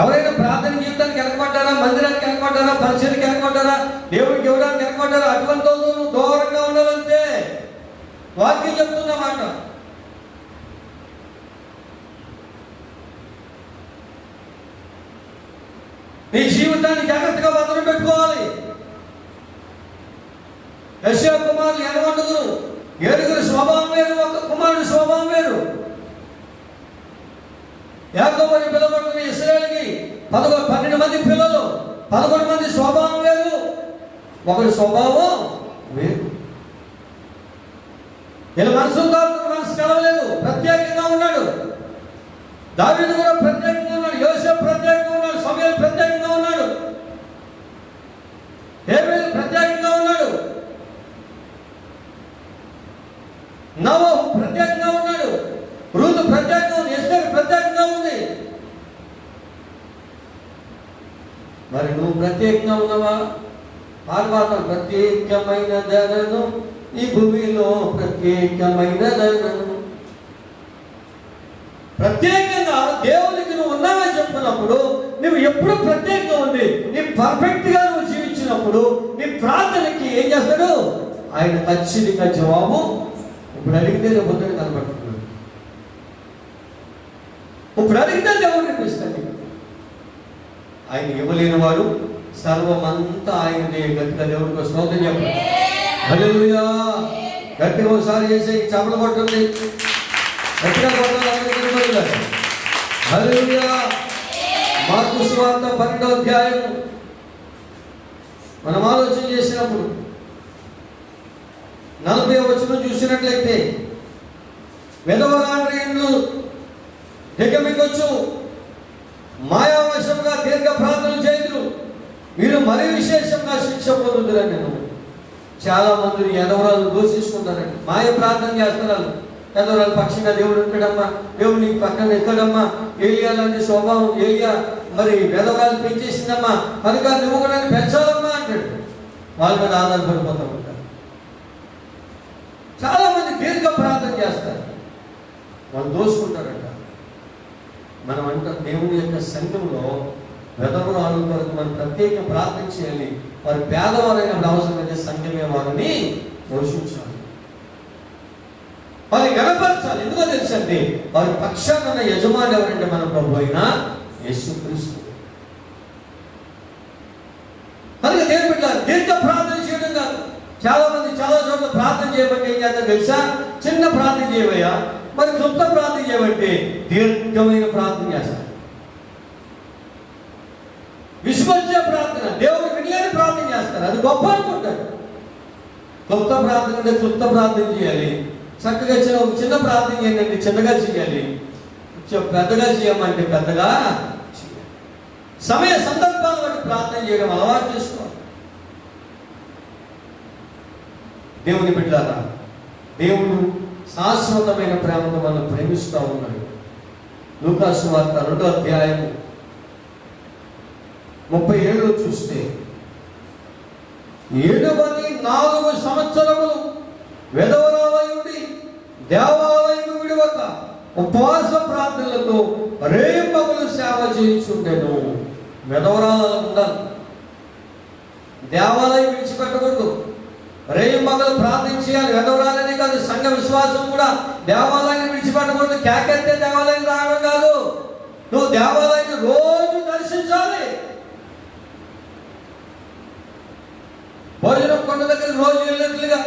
ఎవరైనా ప్రార్థన జీవితానికి వెనకబడ్డారా, మందిరానికి వెనకబడ్డారా, పరిచయానికి వెనకబడ్డారా, దేవుడికి ఇవ్వడానికి వెనకబడ్డారా, అటువంటి నువ్వు దూరంగా ఉండాలంటే వాక్యం చెప్తున్నమాట. నీ జీవితాన్ని జాగ్రత్తగా భద్రం పెట్టుకోవాలి. యెషయా కుమారులు 8 స్వభావం వేరు, ఒక కుమారుడు స్వభావం వేరు. యాకోబు అని పిలువబడుతున్న ఇశ్రాయేలుకి 12 మంది పిల్లలు, 11 మంది స్వభావం వేరు, ఒకరి స్వభావం వేరు. ఇలా మనసుతో మనసు కలవలేదు, ప్రత్యేకంగా ఉన్నాడు. దావీదు కూడా ప్రత్యేకంగా ఉన్నాడు, యోసేపు ప్రత్యేకంగా ఉన్నాడు, సమూయేలు ప్రత్యేకంగా ఉన్నాడు, హేబెలు ప్రత్యేకంగా ఉన్నాడు, నోవహు ప్రత్యేకంగా ఉన్నాడు, రూతు ప్రత్యేకంగా ఉంది, ఎస్తేరు ప్రత్యేకంగా ఉంది. మరి నువ్వు ప్రత్యేకంగా ఉన్నావా? పాల్గొన ప్రత్యేకమైన ధనను ఈ భూమిలో, ప్రత్యేకమైన ధనను. ప్రత్యేకంగా దేవునికి నువ్వు ఉన్నావని చెప్తున్నప్పుడు, నువ్వు ఎప్పుడు ప్రత్యేకంగా ఉంది, నీ పర్ఫెక్ట్గా నువ్వు జీవించినప్పుడు నీ ప్రార్థనకి ఏం చేస్తాడు? ఆయన ఖచ్చితంగా జవాబు ఇప్పుడు అడిగితే రేపు పొద్దున కనబడుతున్నాడు. ఇప్పుడు అడిగితే దేవుడిని ఇస్తాడు. ఆయన ఇవ్వలేని వాడు సర్వమంతా ఆయనదే. గట్టిగా దేవుడికి స్తోత్రం చెప్పండి. హల్లెలూయా. గట్టిగా ఒకసారి చేసి చపల పట్టుంది, గట్టిగా కొట్టాలి. హల్లెలూయా. మార్కు సువార్త 12వ అధ్యాయం మనం ఆలోచన చేసినప్పుడు 40వ వచనం చూసినట్లయితే, విధవరాండ్రులు దిగమిగొచ్చు మాయావశంగా దీర్ఘ ప్రార్థనలు చేయుదురు, మీరు మరీ విశేషంగా శిక్ష పొందుదురని. నేను చాలా మంది ఎదవరాలు దోషిస్తుంటారండి, మాయ ప్రార్థన చేస్తున్నారు. ఎదవరాలు పక్షంగా దేవుడు ఉంటాడమ్మా, దేవుడు నీకు పక్కన ఎక్కడమ్మా, ఏలియా లాంటి స్వభావం, ఏలియా మరి వెదవరాలు పెంచేసిందమ్మా, కనుక నువ్వు కూడా పెంచాలమ్మా అంటాడు. వాళ్ళ మీద ఆధారపడిపోతూ ఉంటారు. చాలా మంది దీర్ఘ ప్రార్థన చేస్తారు, వాళ్ళు దోసుకుంటారంట. మనం అంటాం దేవుని యొక్క సంఘంలో వెదవరాలు కొరకు మనం ప్రత్యేక ప్రార్థన చేయాలి. వారు పేదవారైనప్పుడు అవసరమైతే సంఘమే వారిని పోషించాలి, వారిని గణపరచాలి. ఎందుకో తెలుసండి, వారి పక్షాన ఉన్న యజమాని ఎవరంటే మన ప్రభు అయిన యేసుక్రీస్తు. కనుక దేవుని బిడ్డ దీర్ఘ ప్రార్థన చేయడం కాదు. చాలా మంది చాలా చోట్ల ప్రార్థన చేయబట్టి ఏం చేస్తారు తెలుసా? చిన్న ప్రార్థన చేయవయ్యా, మరి క్లుప్త ప్రార్థన చేయబట్టి దీర్ఘమైన ప్రార్థన చేస్తారు. విశ్వసించే ప్రార్థన, దేవుడు వినలేని ప్రార్థన చేస్తారు, అది గొప్ప అనుకుంటారు. క్లుప్త ప్రార్థన అంటే క్లుప్త ప్రార్థన చేయాలి, చక్కగా చిన్న ప్రార్థన చేయండి, చిన్నగా చేయాలి, పెద్దగా చేయమంటే పెద్దగా చేయాలి. సమయ సందర్భాలను బట్టి ప్రార్థన చేయడం అలవాటు చేసుకోవాలి. దేవుని బిడ్డలారా, దేవుడు శాశ్వతమైన ప్రేమతో మనం ప్రేమిస్తూ ఉన్నాడు. లూకాసు వార్త 2వ అధ్యాయం 37 చూస్తే, 74 సంవత్సరములు విధవరాలయుండి దేవాలయం విడవక ఉపవాస ప్రార్థనలతో రేపగులు సేవ చేయించుండెను. విధవరాలు ఉండాలి, దేవాలయం విడిచిపెట్టకూడదు, రేపగలు ప్రార్థన చేయాలి. విధవరాలని కాదు, సంఘ విశ్వాసం కూడా దేవాలయాన్ని విడిచిపెట్టకూడదు. కేకెత్తే దేవాలయం రావడం కాదు, నువ్వు దేవాలయాన్ని రోజు దర్శించాలి. భోజనం కొండ దగ్గర రోజు వెళ్ళినట్లుగా,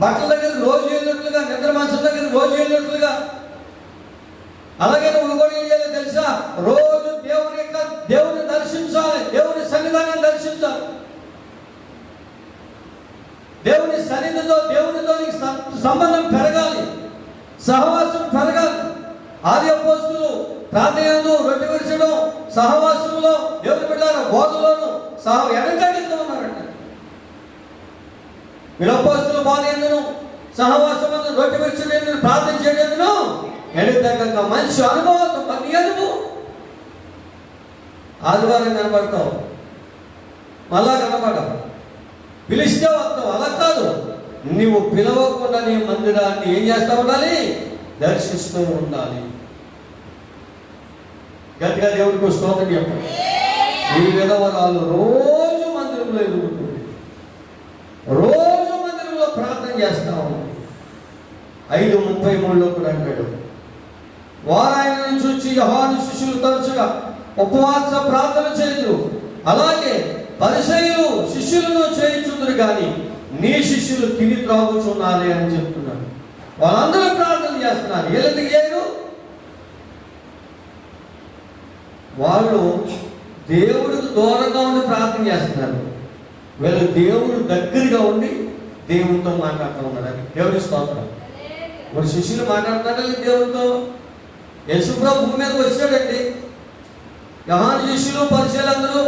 బట్టల దగ్గర రోజు వెళ్ళినట్లుగా, నిద్ర మనసు దగ్గర రోజు వెళ్ళినట్లుగా, అలాగే నువ్వు కూడా ఏం చేయాలి తెలుసా? రోజు దేవుని దర్శించాలి, దేవుని సన్నిధానాన్ని దర్శించాలి. దేవుని సన్నిధితో దేవునితో నీకు సంబంధం పెరగాలి, సహవాసం పెరగాలి. ఆది అపోస్తులు ప్రార్థనలో, రొట్టె విరచడం, సహవాసంలో, దేవుని బిడ్డల బోధలోను వెనకడుతూ ఉన్నారంట. వీళ్ళ అపోస్తుల బోధ ఎందును, సహవాసం రొట్టె విరచడం, ప్రార్థన చేయడం ఎడతెగక మంచి అనుభవం. నీ అనుభవం ఆదివారం కనబడతావు, మళ్ళా కనబడవు, పిలిస్తే వస్తావు. అలా కాదు, నువ్వు పిలవకుండా నీ మందిరాన్ని ఏం చేస్తూ ఉండాలి? దర్శిస్తూ ఉండాలి. గట్టిగా దేవుడికి స్తోత్రం చెప్పండి. ఈ విధవరాలు రోజు మందిరంలో ఎదుగుతుంది, రోజు మందిరంలో ప్రార్థన చేస్తా ఉంది. 5:33 కూడా అంటాడు, వారు ఆయనను చూచి యోహాను శిష్యులు తరచుగా ఉపవాస ప్రార్థన చేయుదురు, అలాగే పరిసయ్యులు శిష్యులను చేయించుదురు, కానీ నీ శిష్యులు తిని త్రాగుచున్నారే అని చెప్తున్నారు. వాళ్ళందరూ ప్రార్థన చేస్తున్నారు. వీళ్ళెందుకు చేయరు? వాళ్ళు దేవుడికి దూరంగా ఉండి ప్రార్థన చేస్తున్నారు. వీళ్ళు దేవుడు దగ్గరగా ఉండి దేవుడితో మాట్లాడుతూ ఉన్నారు. దేవుడి స్తోత్రం. మరి శిష్యులు మాట్లాడుతున్నారా దేవుడితో? యేసుప్రభు భూమి మీదకి వచ్చాడండి. యోహాను శిష్యులు పరిచయాలందరూ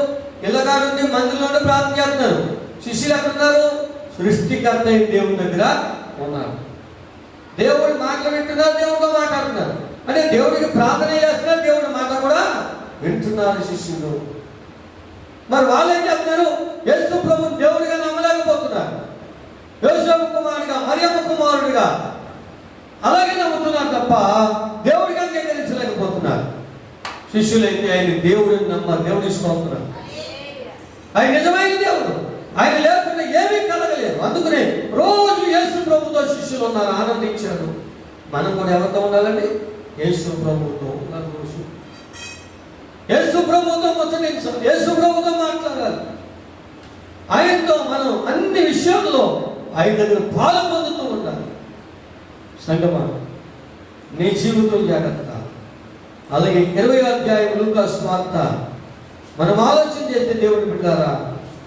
ఇళ్ళగాడుండి మందిరంలో ప్రార్థన చేస్తున్నారు. శిష్యులు ఎక్కడున్నారు? సృష్టికర్త అయిన దేవుని దగ్గర ఉన్నారు. దేవుడి మాటలు వింటున్నారు, దేవుడితో మాట్లాడుతున్నారు. అంటే దేవుడికి ప్రార్థన చేస్తున్నారు, దేవుడి మాట కూడా వింటున్నారు శిష్యులు. మరి వాళ్ళు ఏం చెప్తున్నారు? యేసు ప్రభువుని దేవుడిగా నమ్మలేకపోతున్నారు. యోసేపు కుమారుడిగా, మరియమ్మ కుమారుడిగా అలాగే నమ్ముతున్నారు తప్ప దేవుడిగా అంగీకరించలేకపోతున్నారు. శిష్యులైతే ఆయన దేవుడిని నమ్మారు. దేవుడి స్తోత్రం. ఆయన నిజమైన దేవుడు, ఆయన లేకుండా ఏమీ కలగలేదు. అందుకనే రోజు యేసు ప్రభుతో శిష్యులు ఉన్నారు, ఆనందించారు. మనం కూడా ఎవరితో ఉండాలండి? యేసు ప్రభుతో ఉండాలి. యేసు ప్రభుతో ముచ్చటించాలి, యేసు ప్రభుతో మాట్లాడాలి. ఆయనతో మనం అన్ని విషయాల్లో ఆయన దగ్గర పాలు పొందుతూ ఉండాలి. సంగమా, నీ జీవితం జాగ్రత్త. అలాగే 20వ అధ్యాయం లూకా సువార్త మనం ఆలోచన చేస్తే దేవుడు బిడ్డారా,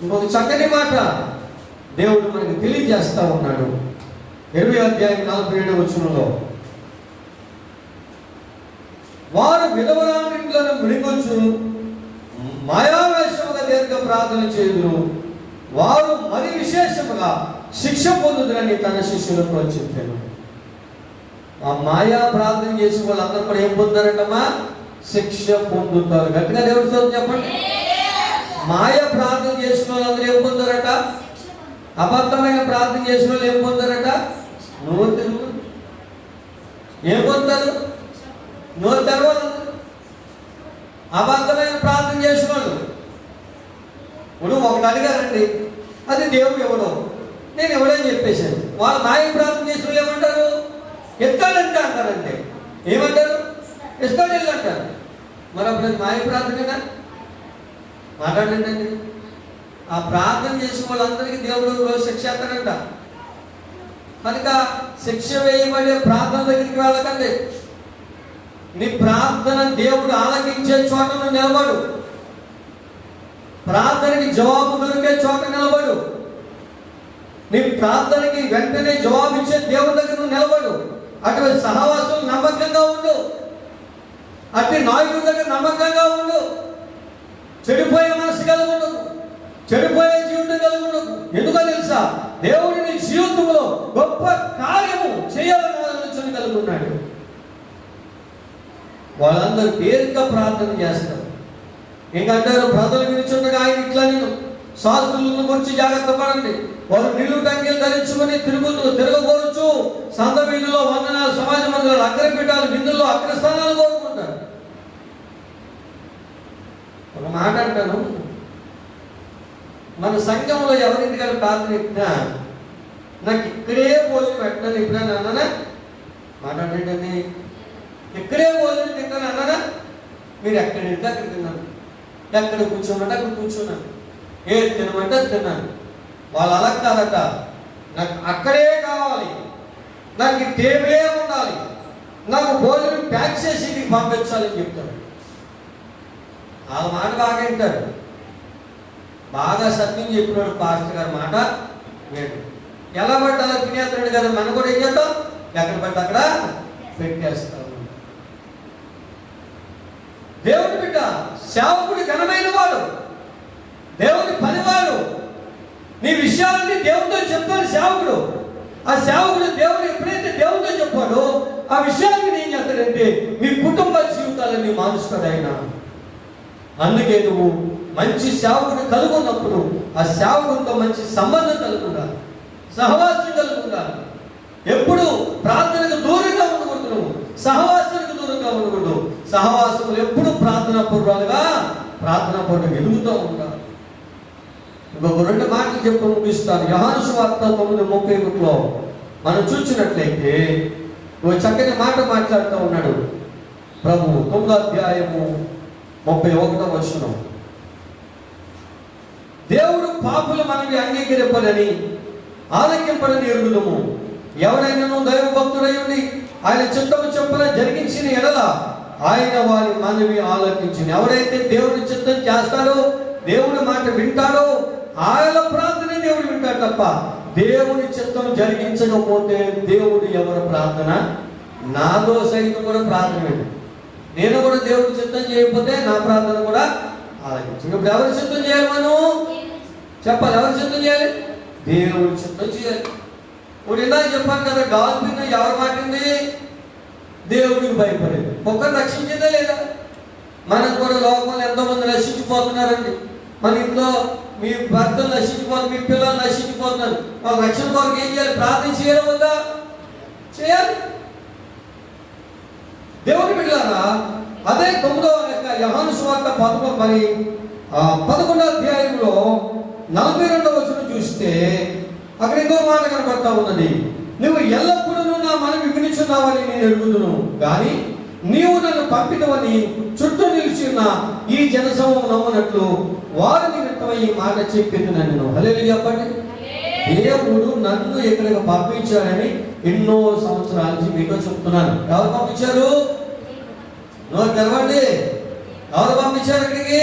ఇంకొక చక్కని మాట దేవుడు మనకి తెలియజేస్తా ఉన్నాడు. 20వ అధ్యాయం 47వ వచనంలో, వారు విధవరాలింట్లను విడిగొచ్చు మాయావేశముగా దీర్ఘ ప్రార్థన చేయుదురు, వారు మరి విశేషముగా శిక్ష పొందుదురని తన శిష్యులతో చెప్పాను. ఆ మాయా ప్రార్థన చేసి వాళ్ళందరూ కూడా ఏం పొందుతారంటమ్మా? శిక్ష పొందుతారు. గట్టిగా దేవుడి స్తోత్రం చెప్పండి. మాయ ప్రార్థన చేసిన వాళ్ళందరూ ఏం పొందారట? అబద్ధమైన ప్రార్థన చేసిన వాళ్ళు ఏం పొందారట? నోరు తెరువు. ఏం పొందుతారు? నోరు తెరవాలి. అబద్ధమైన ప్రార్థన చేసిన వాళ్ళు ఇప్పుడు ఒకటి అడిగారండి, అది దేవుడు ఎవడో, నేను ఎవడని చెప్పేశాను. వాళ్ళు మాయ ప్రార్థన చేసిన వాళ్ళు ఏమంటారు? ఎత్తాడంటే అంటారంటే. ఏమంటారు? ఇస్తాడు ఇల్లు అంటారు. మరి అప్పుడు మాయ ప్రార్థన మాట్లాడండి. ఆ ప్రార్థన చేసిన వాళ్ళందరికీ దేవుడు రోజు శిక్ష చేస్తాడంట. కనుక శిక్ష వేయబడే ప్రార్థన దగ్గరికి వెళ్ళకండి. నీ ప్రార్థన దేవుడు ఆలకించే చోట నువ్వు నిలబడు. ప్రార్థనకి జవాబు దొరికే చోట నిలబడు. నీ ప్రార్థనకి వెంటనే జవాబు ఇచ్చే దేవుడి దగ్గర నువ్వు నిలబడు. అటువంటి సహవాసం నమ్మకంగా ఉండు. అట్టి నాయకుడి దగ్గర నమ్మకంగా ఉండు. చెడిపోయే మనసు కలిగి ఉండకు, చెడిపోయే జీవితం కలిగి ఉండకు. ఎందుకో తెలుసా? దేవుడు నీ జీవితంలో గొప్ప కార్యము చేయాలని ఆలోచన కలిగి ఉన్నాడు. వాళ్ళందరూ పేరుగా ప్రార్థన చేస్తారు. ఇంకంటారు, ప్రజలు వినిచుండగా ఆయన ఇట్లా, నేను శాస్త్రులను గురించి జాగ్రత్త పడండి. వారు నిలువు టంగిలు ధరించుకుని తిరగకూరచ్చు, సంత వీధుల్లో వందనాలు, సమాజ మందిరాలు అగ్రపీఠాలు, విందుల్లో అగ్రస్థానాలు కోరుకుంటారు. ఒక మాట అంటాను, మన సంఘంలో ఎవరింటికల్లా ప్రార్థన ఎక్కినా నాకు ఇక్కడే భోజనం పెట్టాను ఎప్పుడైనా అన్నానా? మాట్లాడండి, ఇక్కడే భోజనం తింటాను అన్నానా? మీరు ఎక్కడ వెళ్తే అక్కడ తిన్నాను, ఎక్కడ కూర్చోమంటే అక్కడ కూర్చున్నాను, ఏది తినమంటే అది తిన్నాను. వాళ్ళు అలా కాదట, నాకు అక్కడే కావాలి, నాకు ఈ టేబులే ఉండాలి, నాకు భోజనం ప్యాక్ చేసి నీకు పంపించాలని చెప్తారు. ఆ మాట బాగా వింటారు. బాగా సత్యం చెప్పినాడు పాస్టర్ గారి మాట వేడు. ఎలా పడితే అలా తినేస్తున్నాడు కదా, మనం కూడా ఏం చేద్దాం? ఎక్కడ పడితే అక్కడ పెట్టేస్తాము. దేవుని బిడ్డ, సేవకుడు ఘనమైన వాడు, దేవుని పనివాడు. నీ విషయాలని దేవుడితో చెప్తాడు సేవకుడు. ఆ సేవకుడు దేవుడు ఎప్పుడైతే దేవుడితో చెప్పాడో ఆ విషయాన్ని నేను చేస్తాడంటే మీ కుటుంబ జీవితాలని మారుస్తాడు ఆయన. అందుకే నువ్వు మంచి సేవకుడు కలుగున్నప్పుడు ఆ సేవకుడితో మంచి సంబంధం కలుగుండాలి, సహవాసం కలుగుండాలి. ఎప్పుడు ప్రార్థనకు దూరంగా ఉండకూడదు, నువ్వు సహవాసానికి దూరంగా ఉండకూడదు. సహవాసములు ఎప్పుడు ప్రార్థనా పూర్వకంగా ఎదుగుతూ ఉండాలి. ఇంకొక 2 మాటలు చెప్పి ముగిస్తాను. యోహాను సువార్త 9:31 మనం చూసినట్లయితే ఒక చక్కని మాట మాట్లాడుతూ ఉన్నాడు ప్రభువు. 9వ అధ్యాయము 31వ వచనం. దేవుడు పాపుల మనవి అంగీకరింపడని ఆలకింపడని ఎరుగుదము. ఎవరైనాను దైవ భక్తుడై ఉండి ఆయన చిత్తము చొప్పున జరిగించిన ఎడల ఆయన వారి మనవి ఆలకించింది. ఎవరైతే దేవుని చిత్తం చేస్తాడో, దేవుడి మాట వింటాడో, ఆయన ప్రార్థన దేవుడు వింటాడు తప్ప దేవుని చిత్తం జరిగించకపోతే దేవుడు ఎవరి ప్రార్థన, నాదో సైతం కూడా ప్రార్థన వింటాడు. నేను కూడా దేవుడి చిత్తం చేయకపోతే నా ప్రార్థన కూడా ఆలకించు. ఇప్పుడు ఎవరి చిత్తం చేయాలి? మనం చెప్పాలి. ఎవరి చిత్తం చేయాలి? దేవుడి చిత్తం చేయాలి. ఇప్పుడు ఇందాక చెప్పాను కదా, డాల్ఫిన్ ఎవరు మాటింది? దేవుడికి భయపడేది. ఒక్కరు రక్షించిందా లేదా? మనకు కూడా లోకంలో ఎంతోమంది నశించిపోతున్నారండి. మన ఇంట్లో మీ భర్తలు నశించిపోతున్నారు, మీ పిల్లలు నశించిపోతున్నారు. వాళ్ళ రక్షణ కొరకు ఏం చేయాలి? ప్రార్థన చేయాలి వద్దా? చేయాలి. దేవుని బిడ్డలారా, అదే 9వ యోహాను సువార్త 11వ అధ్యాయంలో 42వ వచనం చూస్తే అక్కడ ఇంకో మాట కనబడతా ఉన్నది. నువ్వు ఎల్లప్పుడూ నా మనవి వినిచున్నావని నేను ఎరుగుదును, కానీ నీవు నన్ను పంపినవని చుట్టూ నిలిచిన ఈ జనసమూహం నమ్మునట్లు వారి నిమిత్తమై ఈ మాట చెప్పేది నేను. హల్లెలూయా చెప్పండి. దేవుడు నన్ను ఇక్కడికి పంపించాడని ఎన్నో సంవత్సరాల నుంచి మీతో చెప్తున్నాను. ఎవరు పంపించారు? నోరు తెరవండి. ఎవరు పంపించారు ఇక్కడికి?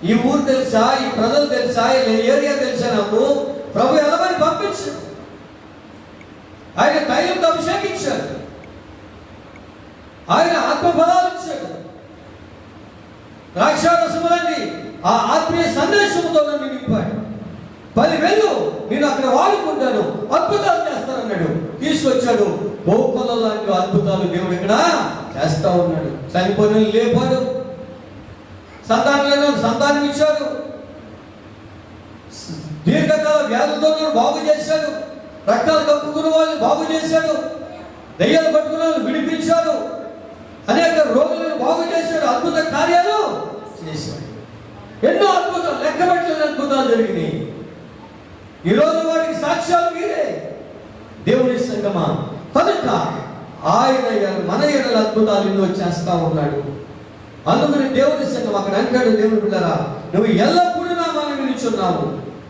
ఈ ఊరు తెలుసా? ఈ ప్రజలు తెలుసా? ఈ ఏరియా తెలుసా? నాకు ప్రభు ఎలాగని పంపించాడు. ఆయన తైలంతో అభిషేకించాడు, ఆయన ఆత్మఫలాలు ఇచ్చాడు. ద్రాక్షారసములండి ఆ ఆత్మీయ సందేశంతో నన్ను నింపాడు. 10,000 నేను అక్కడ వాడుకుంటాను, అద్భుతాలు చేస్తానన్నాడు. తీసుకొచ్చాడు. గోకుల లాంటి అద్భుతాలు దేవుడు ఇక్కడ చేస్తా ఉన్నాడు. చనిపోయిన లేపాడు, సంతానం ఇచ్చాడు, దీర్ఘకాల వ్యాధులతో బాగు చేశాడు, రక్తాలు కప్పుకున్న వాళ్ళని బాగు చేశాడు, దయ్యాలు పట్టుకున్న వాళ్ళు విడిపించాడు, అనేక రోగులను బాగు చేశాడు, అద్భుత కార్యాలు చేశాడు. ఎన్నో అద్భుతాలు, లెక్కబెట్టలేని అద్భుతాలు జరిగినాయి. ఈరోజు వాటికి సాక్ష్యాలు మీరే, దేవుని సంగమా. కనుక ఆయన మన ఎడల అద్భుతాలు ఎన్నో చేస్తా ఉన్నాడు. అందుకని దేవుని సంగం అక్కడ అంటాడు, దేవుని బిడ్డలారా, నువ్వు ఎల్లప్పుడూ నా మనవి వినిచున్నావు,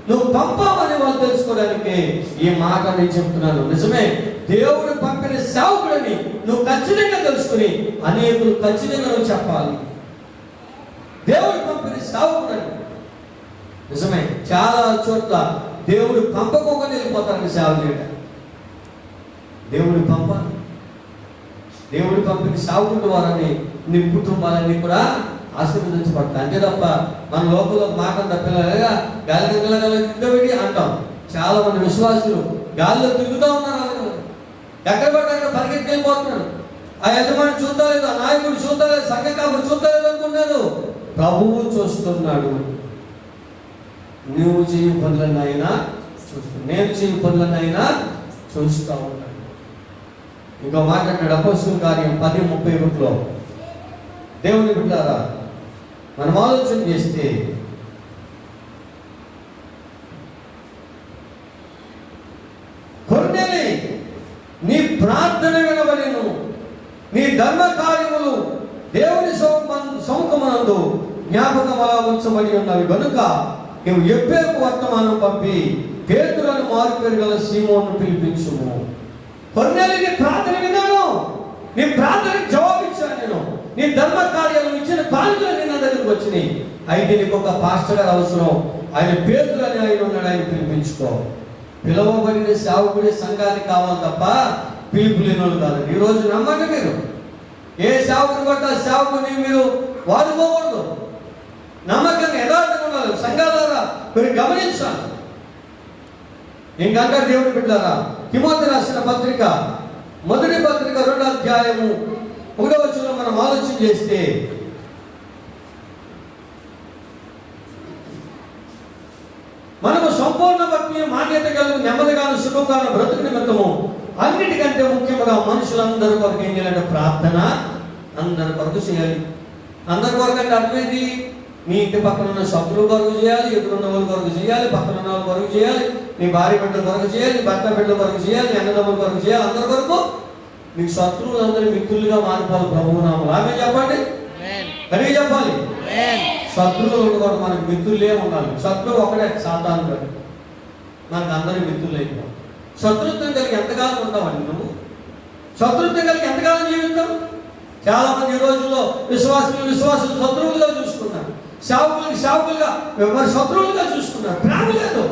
నువ్వు పంపామని వాళ్ళు తెలుసుకోవడానికి ఈ మాట నేను చెప్తున్నాను. నిజమే, దేవుడు పంపిన సేవకుడని నువ్వు ఖచ్చితంగా తెలుసుకుని అనేకులు ఖచ్చితంగా నువ్వు చెప్పాలి. దేవుడు పంపిన సేవకుడని. నిజమే, చాలా చోట్ల దేవుడు పంపకుండా వెళ్ళిపోతారని సేవ చేయడం. దేవుడు పంపాలి. దేవుడు పంపిన సేవకుల ద్వారానే నీ కుటుంబాలన్నీ కూడా ఆశీర్వదించబడతాయి. అంతే తప్ప మన లోపల మాట పిల్లలుగా గాలి తిరగబెట్టి అంటాం. చాలా మంది విశ్వాసులు గాలిలో తిరుగుతూ ఉన్నారు, ఎక్కడ పడితే అక్కడ పరిగెత్తి వెళ్ళిపోతున్నారు. ఆ యజమాని చూద్దా లేదు, ఆ నాయకుడు చూద్దా లేదు, సంఘ కాపుడు చూద్దా లేదు అనుకున్నారు. ప్రభువు చూస్తున్నాడు. నువ్వు చేయి పనులనైనా చూస్తున్నాడు, నేను చేయి పనులనైనా చూస్తూ ఉన్నాడు. ఇంకో మాట అంటాడు అపోస్తలుల కార్యం 10:31. దేవుని బిడ్డలారా, మనం ఆలోచన చేస్తే కొర్నేలి నీ ప్రార్థన వినబడెను, నీ ధర్మ కార్యములు దేవుని సముఖమునందు జ్ఞాపకముగా ఉంచబడి ఉన్నవి కనుక నువ్వు యొప్పేకు వర్తమానం పంపి పేతురును మారుపేరు గల సీమోను పిలిపించుము. కొర్నేలి నీ ప్రార్థన విన్నాను, నీ ప్రార్థనకు జవాబిచ్చాను నేను, నీ ధర్మ కార్యాలు ఇచ్చిన కానుకలు నా దగ్గరకు వచ్చినాయి. అయితే నీకు ఒక పాస్టర్ గారు అవసరం, ఆయన పేతురు అని ఆయన ఉన్నాడు, ఆయన పిలిపించుకో. పిలవబడిన సేవకుడే సంఘానికి కావాలి తప్ప పిలుపు లేని వాళ్ళు కాదు. ఈరోజు నమ్మండి, మీరు ఏ సేవకుని బట్టి ఆ సేవకుని మీరు వాడుకోకూడదు. నమ్మకంగా యథార్థంగా ఉండాలి. సంఘాలారా మీరు గమనించాలి. ఇంకంటే దేవుని బిడ్డలారా, తిమోతి రాసిన పత్రిక మొదటి పత్రిక 2వ అధ్యాయము 1వ వచనం మనం ఆలోచన చేస్తే, మనము సంపూర్ణ భక్తి మాన్యత కలిగి నెమ్మదిగాను సుఖంగాను బ్రతుకు నిమిత్తము అన్నిటికంటే ముఖ్యంగా మనుషులందరి కొరకు ఏం చేయాలంటే ప్రార్థన అందరి కొరకు చేయాలి. అందరి కొరకు అంటే అర్థమైంది, నీ ఇంటి పక్కన ఉన్న శత్రువు కొరకు చేయాలి, ఎదురున్న వాళ్ళ కొరకు చేయాలి, పక్కన ఉన్న వాళ్ళ కొరకు చేయాలి, నీ భార్య బిడ్డల కొరకు చేయాలి, భర్త బిడ్డల కొరకు చేయాలి, నీ అన్నదమ్ముల కొరకు చేయాలి, అందరి కొరకు. మీకు శత్రువులందరూ మిత్రులుగా మారిపోవాలి ప్రభువు నామములో. ఆమె చెప్పండి, కలిగి చెప్పాలి. శత్రువులు ఉండకూడదు, మనకు మిత్రులే ఉండాలి. శత్రువు ఒకటే సాతాను గారు, మనకు అందరూ మిత్రులు అయిపోవాలి. శత్రుత్వం కలిగి ఎంతకాలం ఉంటామండి నువ్వు? శత్రుత్వం కలిగి ఎంతకాలం జీవితం? చాలా మంది ఈ రోజుల్లో విశ్వాసులు శత్రువులుగా చూసుకున్నారు, సేవకులుగా మరి శత్రువులుగా చూసుకున్నారు. ప్రేమ లేదు.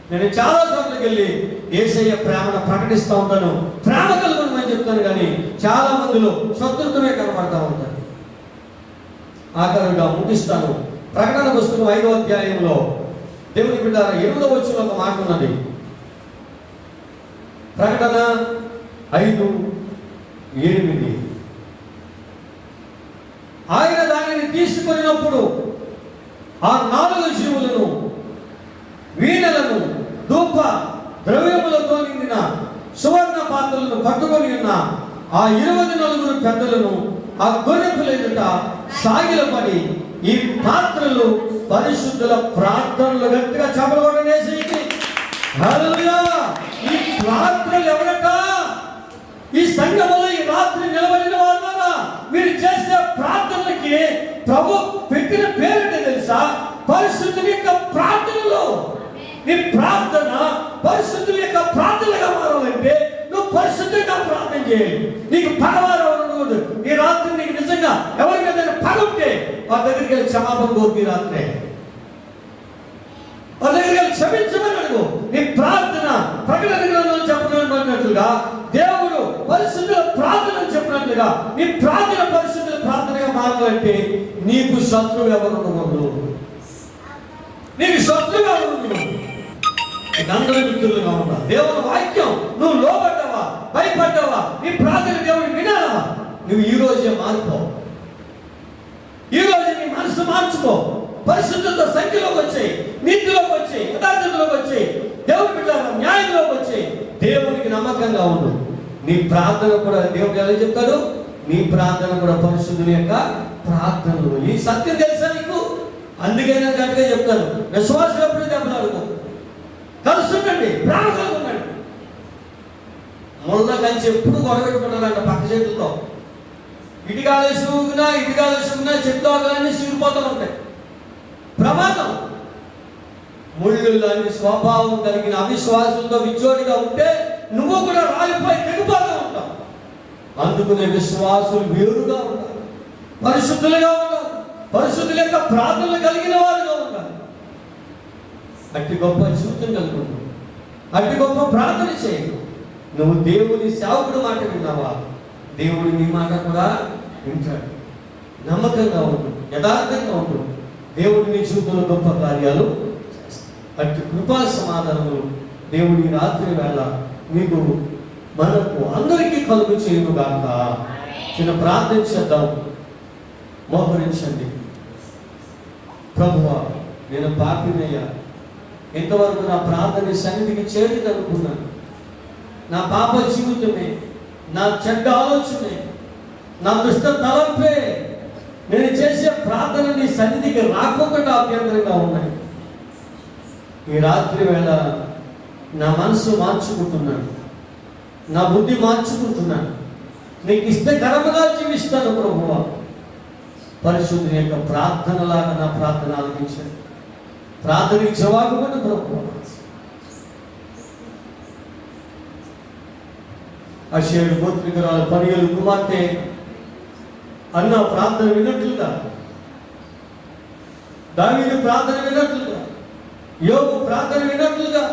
నేను చాలా చోట్లకి వెళ్ళి యేసయ్య ప్రేమను ప్రకటిస్తూ ఉంటాను, ప్రేమ కలుగునని చెప్తాను, కానీ చాలా మందిలో శత్రుత్వమే కనపడతా ఉంటాను. ఆఖరుగా ముగిస్తాను. ప్రకటన పుస్తకం 5వ అధ్యాయంలో దేవుని బిడ్డలారా 8వ వచనంలో ఒక మాట ఉన్నది. ప్రకటన 5:8. ఆయన దానిని తీసుకున్నప్పుడు ఆ 4 జీవులను, వీణలను, ధూప ద్రవ్యములతో నిండిన సువర్ణ పాత్రలను పట్టుకొని ఉన్న ఆ 24 పెద్దలను ఆ గొర్రెపిల్ల ఎదుట సాగిలపడి, ఈ పాత్రలు పరిశుద్ధుల ప్రార్థనలు. గట్టిగా చెప్పబడనేసి హల్లెలూయా. ఈ ప్రార్థనలు ఎవరట? ఈ సంఘములో ఈ రాత్రి నిలబడిన వాళ్ళారా, మీరు చేసే ప్రార్థనలకి ప్రభు పెట్టిన పేరేంటో తెలుసా? పరిశుద్ధుని యొక్క ప్రార్థనలు. నీ ప్రార్థన పరిశుద్ధుల యొక్క ప్రార్థనలుగా మారాలంటే నువ్వు పరిశుద్ధంగా ప్రార్థన చేయాలి. నీకు పగవారు ఎవరు? ఈ రాత్రి నీకు నిజంగా ఎవరి మీద పగ ఉంటే వాళ్ళ దగ్గరికి వెళ్ళి క్షమాపణ కోరి రాత్రే వాళ్ళ దగ్గరికి వెళ్ళి క్షమించమని అడుగు. నీ ప్రార్థన ప్రకటన గ్రంథంలో చెప్పినట్లుగా దేవుడు పరిశుద్ధుల ప్రార్థన చెప్పినట్లుగా నీ ప్రార్థన పరిశుద్ధుల ప్రార్థనగా మారాలంటే నీకు శత్రువు ఎవరు ఉండకూడదు. నీకు శత్రువుగా ఉండకూడదు. అందరూ మిత్రులుగా ఉండాలి. దేవుని వాక్యం నువ్వు లోబడ్డావా, భయపడ్డావా, నీ ప్రార్థన దేవుడు వినాలా? నువ్వు ఈ రోజే మారిపో. ఈ రోజు నీ మనసు మార్చుకో. పరిశుద్ధత సంఖ్యలోకి వచ్చాయి, నీతిలోకి వచ్చాయి, యథార్థతలోకి వచ్చాయి, దేవుని బిడ్డల న్యాయంలోకి వచ్చాయి. దేవునికి నమ్మకంగా ఉండు. నీ ప్రార్థన కూడా దేవుడు ఎలా చెప్తాడు? నీ ప్రార్థన కూడా పరిశుద్ధుని యొక్క ప్రార్థనలు. ఈ సత్యం తెలుసా నీకు? అందుకే నేను గట్టిగా చెప్తాను, విశ్వాసం ఎప్పుడు దెబ్బలాడుకో, కలుస్తుండండి, ప్రేమ కలుగుండండి. ముళ్ళ కంచి ఎప్పుడు గొడవెట్టుకుంటారంట పక్క చెట్లతో. ఇటుకాలేసుకున్నా చెట్లు ఆకలన్నీ సీరిపోతూ ఉంటాయి. ప్రమాదం. ముళ్ళు లాంటి స్వభావం కలిగిన అవిశ్వాసంతో విచ్చోడిగా ఉంటే నువ్వు కూడా రాలిపోయి తెగిపోతూ ఉంటావు. అందుకునే విశ్వాసులు వేరుగా ఉండాలి, పరిశుద్ధులుగా ఉండాలి, పరిశుద్ధుల యొక్క ప్రార్థనలు కలిగిన వారుగా ఉండాలి. అట్టి గొప్ప జీవితం కలుగుతుంది, అట్టి గొప్ప ప్రార్థన చేయదు. నువ్వు దేవుని సేవకుడు మాట విన్నావా? దేవుడు నీ మాట కూడా వింటాడు. నమ్మకంగా ఉండు, యథార్థంగా ఉండు. దేవుడు నీ జీవితంలో గొప్ప కార్యాలు చేస్తాడు. అట్టి కృపా సమాధానములు దేవుడి రాత్రి వేళ మీకు మనకు అందరికీ కలుగు చేయను గాక. చిన్న ప్రార్థన చేద్దాం. మోహరించండి. ప్రభువా, నేను పాపినయ్యా, ఎంతవరకు నా ప్రార్థన సన్నిధికి చేరిదనుకున్నాను. నా పాప జీవితమే, నా చెడ్డ ఆలోచనే, నా దుష్ట తలంపే నేను చేసే ప్రార్థన నీ సన్నిధికి రాకుండా అభ్యంతరంగా ఉన్నాయి. ఈ రాత్రి వేళ నా మనసు మార్చుకుంటున్నాను, నా బుద్ధి మార్చుకుంటున్నాను. నీకు ఇష్టకరముగా జీవిస్తాను ప్రభువా. పరిశుద్ధుని యొక్క ప్రార్థనలాగా నా ప్రార్థన ఆలకించాను. ప్రార్థనకి జవాబు కూడా ప్రభువా. అషేరు గోత్రికురాలు పనియలు కుమార్తె అన్న ప్రార్థన విన్నట్లుగా, దావీదు ప్రార్థన విన్నట్లుగా, యోబు ప్రార్థన విన్నట్లుగా,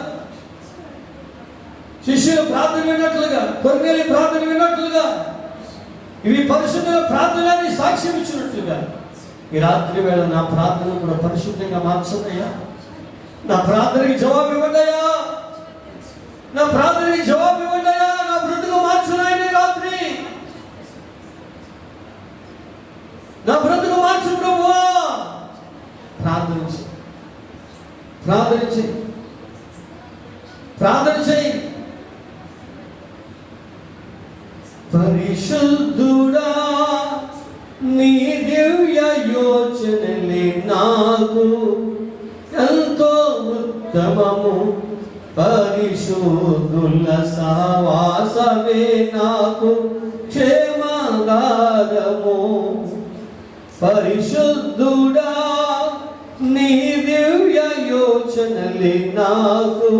శిష్యులు ప్రార్థన విన్నట్లుగా, కొర్నేలి ప్రార్థన విన్నట్లుగా ఇవి పరిశుద్ధమైన ప్రార్థనని సాక్ష్యం ఇచ్చినట్లుగా ఈ రాత్రి వేళ నా ప్రార్థన కూడా పరిశుద్ధంగా మార్చున్నాయా? నా ప్రార్థనకి జవాబు ఇవ్వండియా, నా ప్రార్థనకి జవాబు ఇవ్వండియా. నా బ్రతుకు మార్చున్నాయని రాత్రి నా బ్రతుకు మార్చు ప్రభువా. ప్రార్థన చేయి, ప్రార్థన చేయి, ప్రార్థన చేయి. పరిశుద్ధుడా నీ దివ్య యోచనలే నాకు ఎంతో ఉత్తమము. పరిశుద్ధుల సహవాసమే నాకు క్షేమాధారము. పరిశుద్ధుడా నీ దివ్య యోచనలే నాకు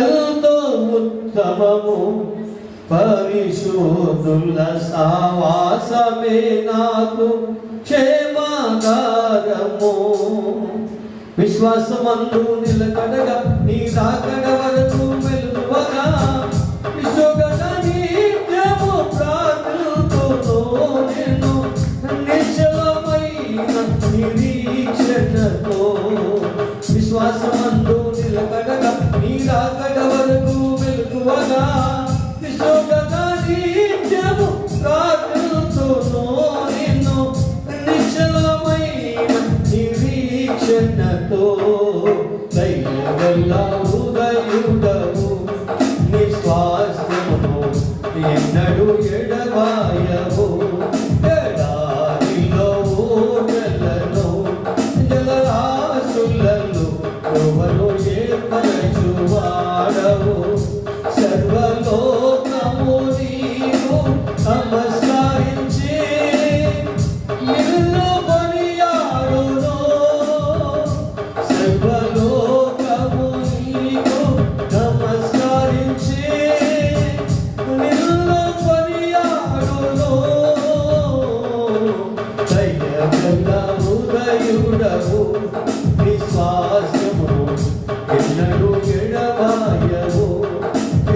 ఎంతో ఉత్తమము. పరిశుద్ధుల సహవాసమే నాకు క్షేమాధారము. విశ్వాసమందు నిలకడగా నీ రాకడ వరకు వెలువగా విశ్వగణ నిత్యము ప్రార్థనతో నేను నిశ్చలమైన నిరీక్షణతో. విశ్వాసమందు నిలకడగా నీ రాకడ వరకు వెలువగా విశ్వగణ నిత్యము ప్రార్థనతో నేను నిశ్చలమైన నిరీక్షణతో. దయగల హృదయుడవు నిస్వాస్థ్యము ఎన్నడు ఎడబాయవు. ఎడారిలో ఓడలలో జలరాశులలో కృపను ఏర్పరచువాడవు. సర్వలోకము నీవు నమస్కరించి నిన్ను కొనియాడును. సర్వలోకము నీవు నమస్కరించి నిన్ను కొనియాడును. దయగల హృదయుడవు విశ్వాసము ఎన్నడు ఎడబాయవు.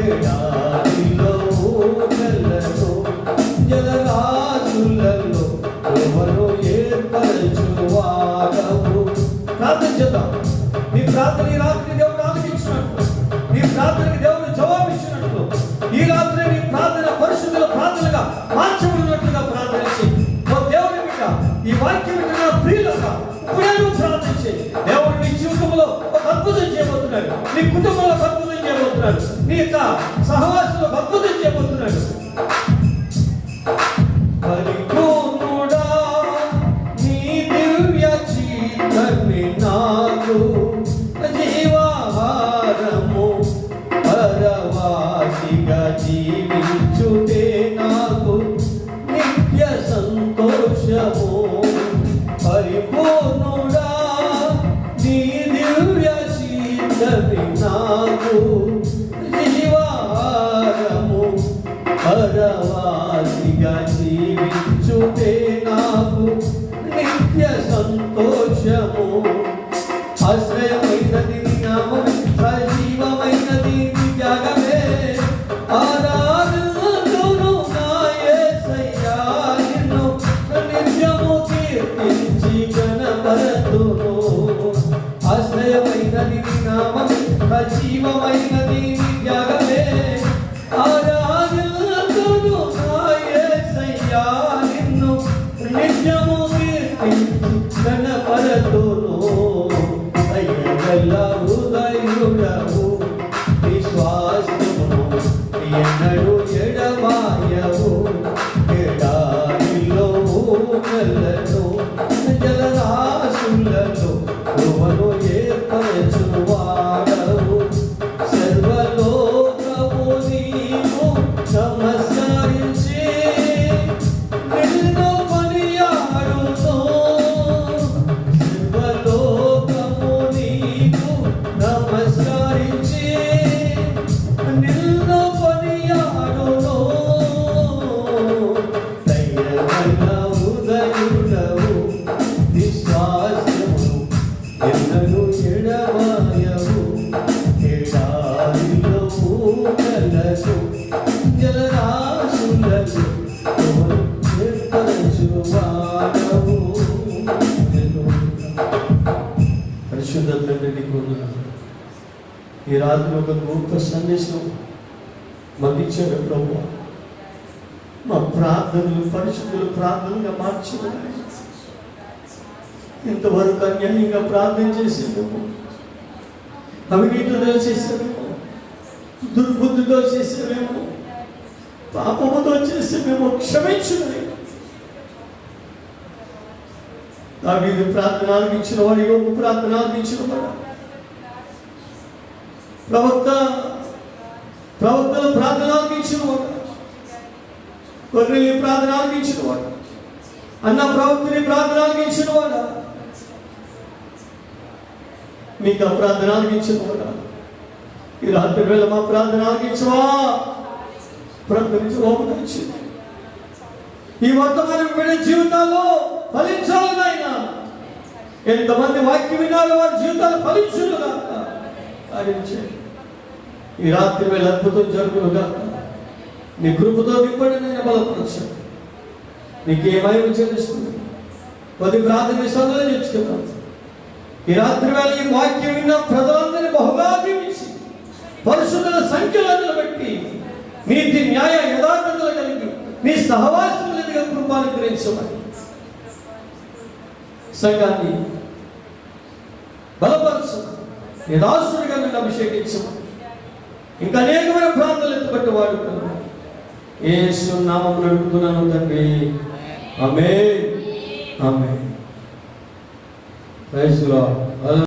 ఎడారిలో ఊటలలో జలరాశులలో కృపను ఏర్పరచువాడవు. ప్రార్థన చేద్దాం. నీ ప్రార్థన ఈ రాత్రి దేవుడు ఆలకించినట్లు, నీ ప్రార్థనకి దేవుడు జవాబిచ్చినట్లు ఈ రాత్రి నీ ప్రార్థన పరిశుద్ధుల ప్రార్థనగా మార్చబడినట్లుగా ప్రార్థన చేయి. ఓ దేవుని బిడ్డ, ఈ వాక్యం వింటున్న ప్రియులుగా ఇప్పుడే నువ్వు ప్రార్థన చేయి. దేవుడు నీ జీవితంలో ఒక అద్భుతం చేయబోతున్నాడు, నీ కుటుంబంలో ఒక అద్భుతం చేయబోతున్నాడు, నీ యొక్క సహవాసంలో ఒక అద్భుతం చేయబోతున్నాడు. పరిపూర్ణుడా నీ దివ్య చిత్తమే నాకు జీవాహారము. పరవాసిగా జీవించుటే నాకు నిత్య సంతోషము. పరిపూర్ణుడా నీ దివ్య చిత్తమే నాకు జీవాహారము. పరవాసిగా జీవించుటే నాకు నిత్య సంతోషము. ఆశ్రయమైనది నీ నామమే, సజీవమైనది నీ త్యాగమే. ఆరాధనను నా యేసయ్యా నిన్ను నిత్యము కీర్తించి ఘనపరతును. ఆశ్రయమైనది నీ నామమే, సజీవమైనది నీ త్యాగమే. ఆరాధనను నా యేసయ్యా నిన్ను నిత్యము కీర్తించి ఘనపరతును. దయగల హృదయుడవు విశ్వాసమును ఎన్నడు ఎడబాయవు. ఎడారిలో ఊటలను జలరాశులలో కృపను ఏర్పరచువాడవు. సర్వలోకము నీవు నమస్కరించి నిన్ను కొనియాడును. సర్వలోకము నీవు నమస్కరించి నిన్ను కొనియాడును. దయగల హృదయుడవు విశ్వాసమును ఎన్నడు ఎడబాయవు. ఎడారిలో ఊటలను జలరాశులలో రాత్రి ఒక గొప్ప సందేశం మాకు ఇచ్చాడు ప్రభు. మా ప్రార్థనలు పరిశుద్ధులు ప్రార్థనగా మార్చుకున్నాయి. ఇంతవరకు అన్యాయంగా ప్రార్థన చేసేదేమో, అవినీతితో చేసేదేమో, దుర్బుద్ధితో చేసేదేమో, పాపముతో చేసేదేమో క్షమించున్నాయి. దావీదు ప్రార్థన ఆలకించిన వాడు, యోబు ప్రార్థన ఆలకించిన వాడు, ప్రవక్తల ప్రార్థన ఆలకించిన వాడు, గొర్రెల్ని ప్రార్థన ఆలకించిన వాడు, అన్న ప్రవక్తని ప్రార్థన ఆలకించిన వాడు, మీకు ఆ ప్రార్థన ఆలకించిన వాడు. ఈ రాత్రి వేళ మా ప్రార్థన ఆలకించవా? ప్రార్థించవచ్చింది. ఈ వర్తమానం వినే జీవితాల్లో ఫలించాలి నాయన. ఎంతమంది వాక్యం వినాలో వారి జీవితాలు ఫలించును గాక. ఈ రాత్రి వేళ అద్భుతం జరుగును గాక. నీ కృపతో నింపడి నేను బలపరచండి. నీకేమైనా చెల్లిస్తుంది. కొద్ది ప్రార్థన సదులు తెచ్చుకున్నాం. ఈ రాత్రి వేళ ఈ వాక్యం విన్న ప్రజలందరినీ బహుగా దీవించి పరిశుద్ధుల సంఖ్యలో నిలబెట్టి నీతి న్యాయ యథార్థతలు కలిగి నీ సహవాసములుగా కృపానుగ్రహించమని సంఘాన్ని బలపరచమని నీ దాసుడిగా నిన్ను అభిషేకించమని ఇంకా అనేకమైన ప్రాంతాలు ఎత్తుబట్టి వాడుకున్నాను. యేసు నామమున అడుగుతున్నాను తండ్రి. ఆమేన్. ఆమేన్. Praise the lord.